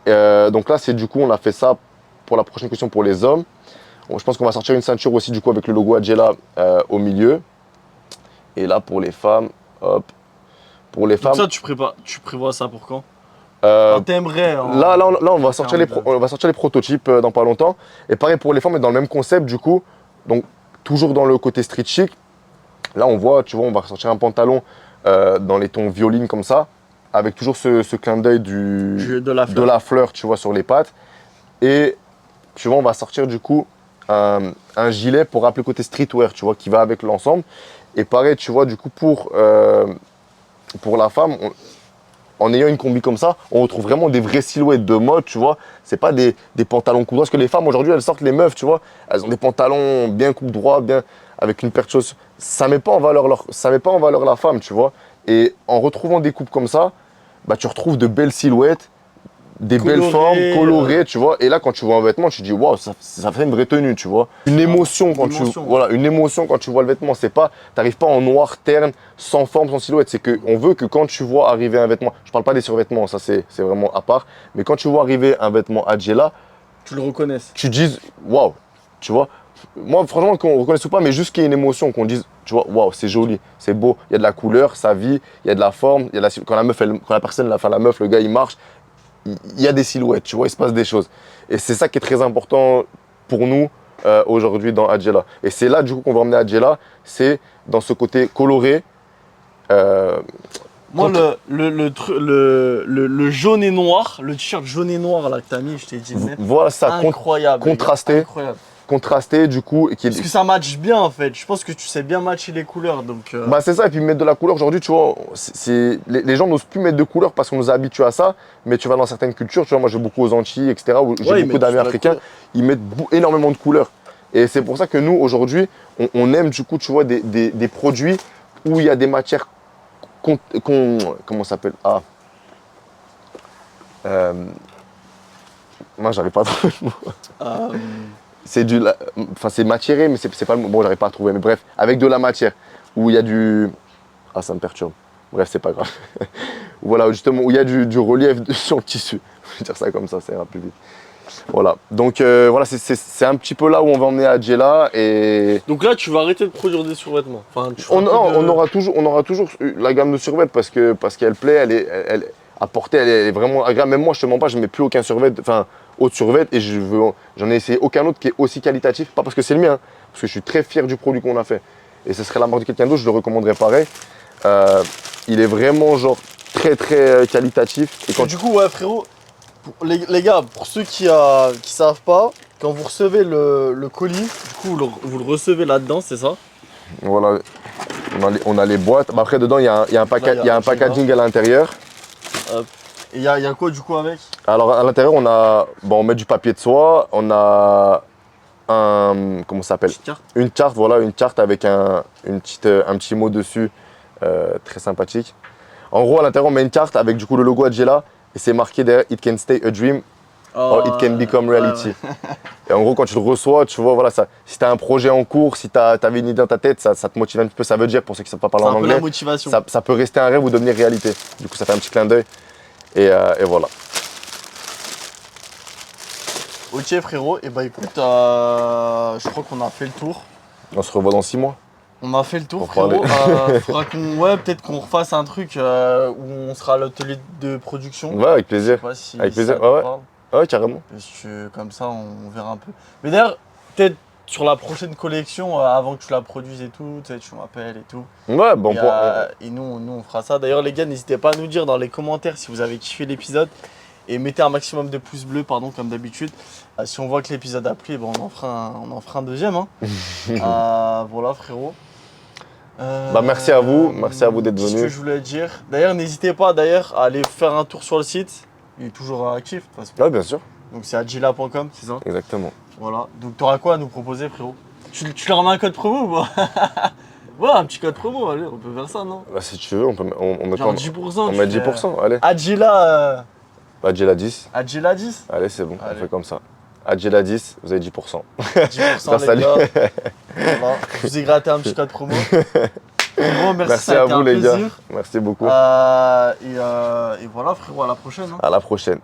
Donc là, du coup, on a fait ça pour la prochaine question pour les hommes. Je pense qu'on va sortir une ceinture aussi du coup avec le logo Adjela au milieu. Et là pour les femmes, hop. Pour les femmes. Donc ça, tu prévois ça pour quand? T'aimerais. Là, on va sortir les prototypes dans pas longtemps. Et pareil pour les femmes, mais dans le même concept du coup. Donc toujours dans le côté street chic. Là on voit, tu vois, on va sortir un pantalon dans les tons violines comme ça, avec toujours ce clin d'œil de la fleur, tu vois, sur les pattes. Et tu vois, on va sortir du coup un gilet pour rappeler le côté streetwear, tu vois, qui va avec l'ensemble. Et pareil, tu vois, du coup, pour la femme, en ayant une combi comme ça, on retrouve vraiment des vraies silhouettes de mode, tu vois. C'est pas des pantalons coupe droit. Parce que les femmes, aujourd'hui, elles sortent les meufs, tu vois. Elles ont des pantalons bien coupe droit, bien avec une paire de chaussures. Ça met pas en valeur la femme, tu vois. Et en retrouvant des coupes comme ça, bah, tu retrouves de belles silhouettes, des belles formes, colorées, tu vois. Et là, quand tu vois un vêtement, tu te dis, waouh, ça fait une vraie tenue, tu vois. Une émotion quand tu vois le vêtement. C'est pas, t'arrives pas en noir terne, sans forme, sans silhouette. C'est qu'on veut que quand tu vois arriver un vêtement, je parle pas des survêtements, ça c'est vraiment à part. Mais quand tu vois arriver un vêtement Adjela, tu le reconnaisses. Tu dises, waouh, tu vois. Moi, franchement, qu'on reconnaisse ou pas, mais juste qu'il y ait une émotion, qu'on dise, tu vois, waouh, c'est joli, c'est beau, il y a de la couleur, ça vit, il y a de la forme, il y a quand la meuf, la meuf, le gars, il marche, il y a des silhouettes, tu vois, il se passe des choses. Et c'est ça qui est très important pour nous aujourd'hui dans Adjela. Et c'est là, du coup, qu'on va emmener Adjela, c'est dans ce côté coloré. Moi, le jaune et noir, le t-shirt jaune et noir là que t'as mis, je t'ai dit, voilà ça, incroyable. Contrasté, du coup. Parce que ça match bien en fait. Je pense que tu sais bien matcher les couleurs. Donc, Bah c'est ça, et puis mettre de la couleur aujourd'hui, tu vois, les gens n'osent plus mettre de couleur parce qu'on nous a habitués à ça, mais tu vas dans certaines cultures, tu vois, moi j'ai beaucoup aux Antilles, etc., où j'ai beaucoup d'amis africains, ils mettent énormément de couleurs. Et c'est pour ça que nous, aujourd'hui, on aime du coup, tu vois, des produits où il y a des matières comment ça s'appelle? Moi j'arrive pas à trouver le mot. C'est matiéré, mais c'est pas le mot. Bon, j'arrive pas à trouver, mais bref, avec de la matière, où il y a du. Ah, ça me perturbe. Bref, c'est pas grave. Voilà, justement, où il y a du relief sur le tissu. Je vais dire ça comme ça ira plus vite. Voilà, donc voilà, c'est un petit peu là où on va emmener Adjela. Et donc là, tu vas arrêter de produire des survêtements. Enfin, on aura toujours la gamme de survêtements parce qu'elle plaît, elle à porter, elle est vraiment agréable. Même moi, je te mens pas, je mets plus aucun survêtement, enfin, autre survêt, et j'en ai essayé aucun autre qui est aussi qualitatif. Pas parce que c'est le mien, hein, parce que je suis très fier du produit qu'on a fait. Et ce serait la marque de quelqu'un d'autre, je le recommanderais pareil. Il est vraiment genre très qualitatif. Et du coup, ouais, frérot, les gars, pour ceux qui savent pas, quand vous recevez le colis, du coup, vous le recevez là-dedans, c'est ça? Voilà, on a les boîtes. Bah, après, dedans, il y a un packaging à l'intérieur. Et il y a quoi du coup avec? Alors à l'intérieur on met du papier de soie, on a comment ça s'appelle? Une carte, voilà, une carte avec un petit mot dessus très sympathique. En gros à l'intérieur on met une carte avec du coup le logo Adjela et c'est marqué derrière It can stay a dream or it can become reality. Ouais. Et en gros quand tu le reçois, tu vois, voilà, ça, si tu as un projet en cours, si tu avais une idée dans ta tête, ça te motive un petit peu, ça veut dire pour ceux qui ne savent pas parler en anglais, la motivation. Ça peut rester un rêve ou devenir réalité. Du coup ça fait un petit clin d'œil. Et voilà. Ok frérot, et bah écoute, je crois qu'on a fait le tour. On se revoit dans 6 mois. On a fait le tour frérot. Faudra peut-être qu'on refasse un truc où on sera à l'atelier de production. Ouais, avec plaisir. Je sais pas si avec plaisir, ouais, carrément. Comme ça on verra un peu. Mais d'ailleurs, peut-être sur la prochaine collection, avant que tu la produises et tout, tu m'appelles et tout. Ouais, bon et nous on fera ça. D'ailleurs les gars, n'hésitez pas à nous dire dans les commentaires si vous avez kiffé l'épisode. Et mettez un maximum de pouces bleus, comme d'habitude. Si on voit que l'épisode a plu, on en fera un deuxième. Hein. Voilà frérot. Merci à vous d'être venus. Ce que je voulais dire. D'ailleurs, n'hésitez pas à aller faire un tour sur le site. Il est toujours actif. De toute façon. Ouais, bien sûr. Donc c'est adjela.com, c'est ça? Exactement. Voilà. Donc tu auras quoi à nous proposer, frérot? Tu leur mets un code promo ou pas? Ouais, un petit code promo, allez, on peut faire ça, non? Bah, si tu veux, on met genre 10%. On met 10%, allez. Adjela. Adjela 10. Adjela 10? Allez, c'est bon, on fait comme ça. Adjela 10, vous avez 10%. 10% les gars. Voilà. Je vous ai gratté un petit code promo. Bon, merci à vous les gars. Merci beaucoup. Et voilà frérot, à la prochaine. Hein. À la prochaine.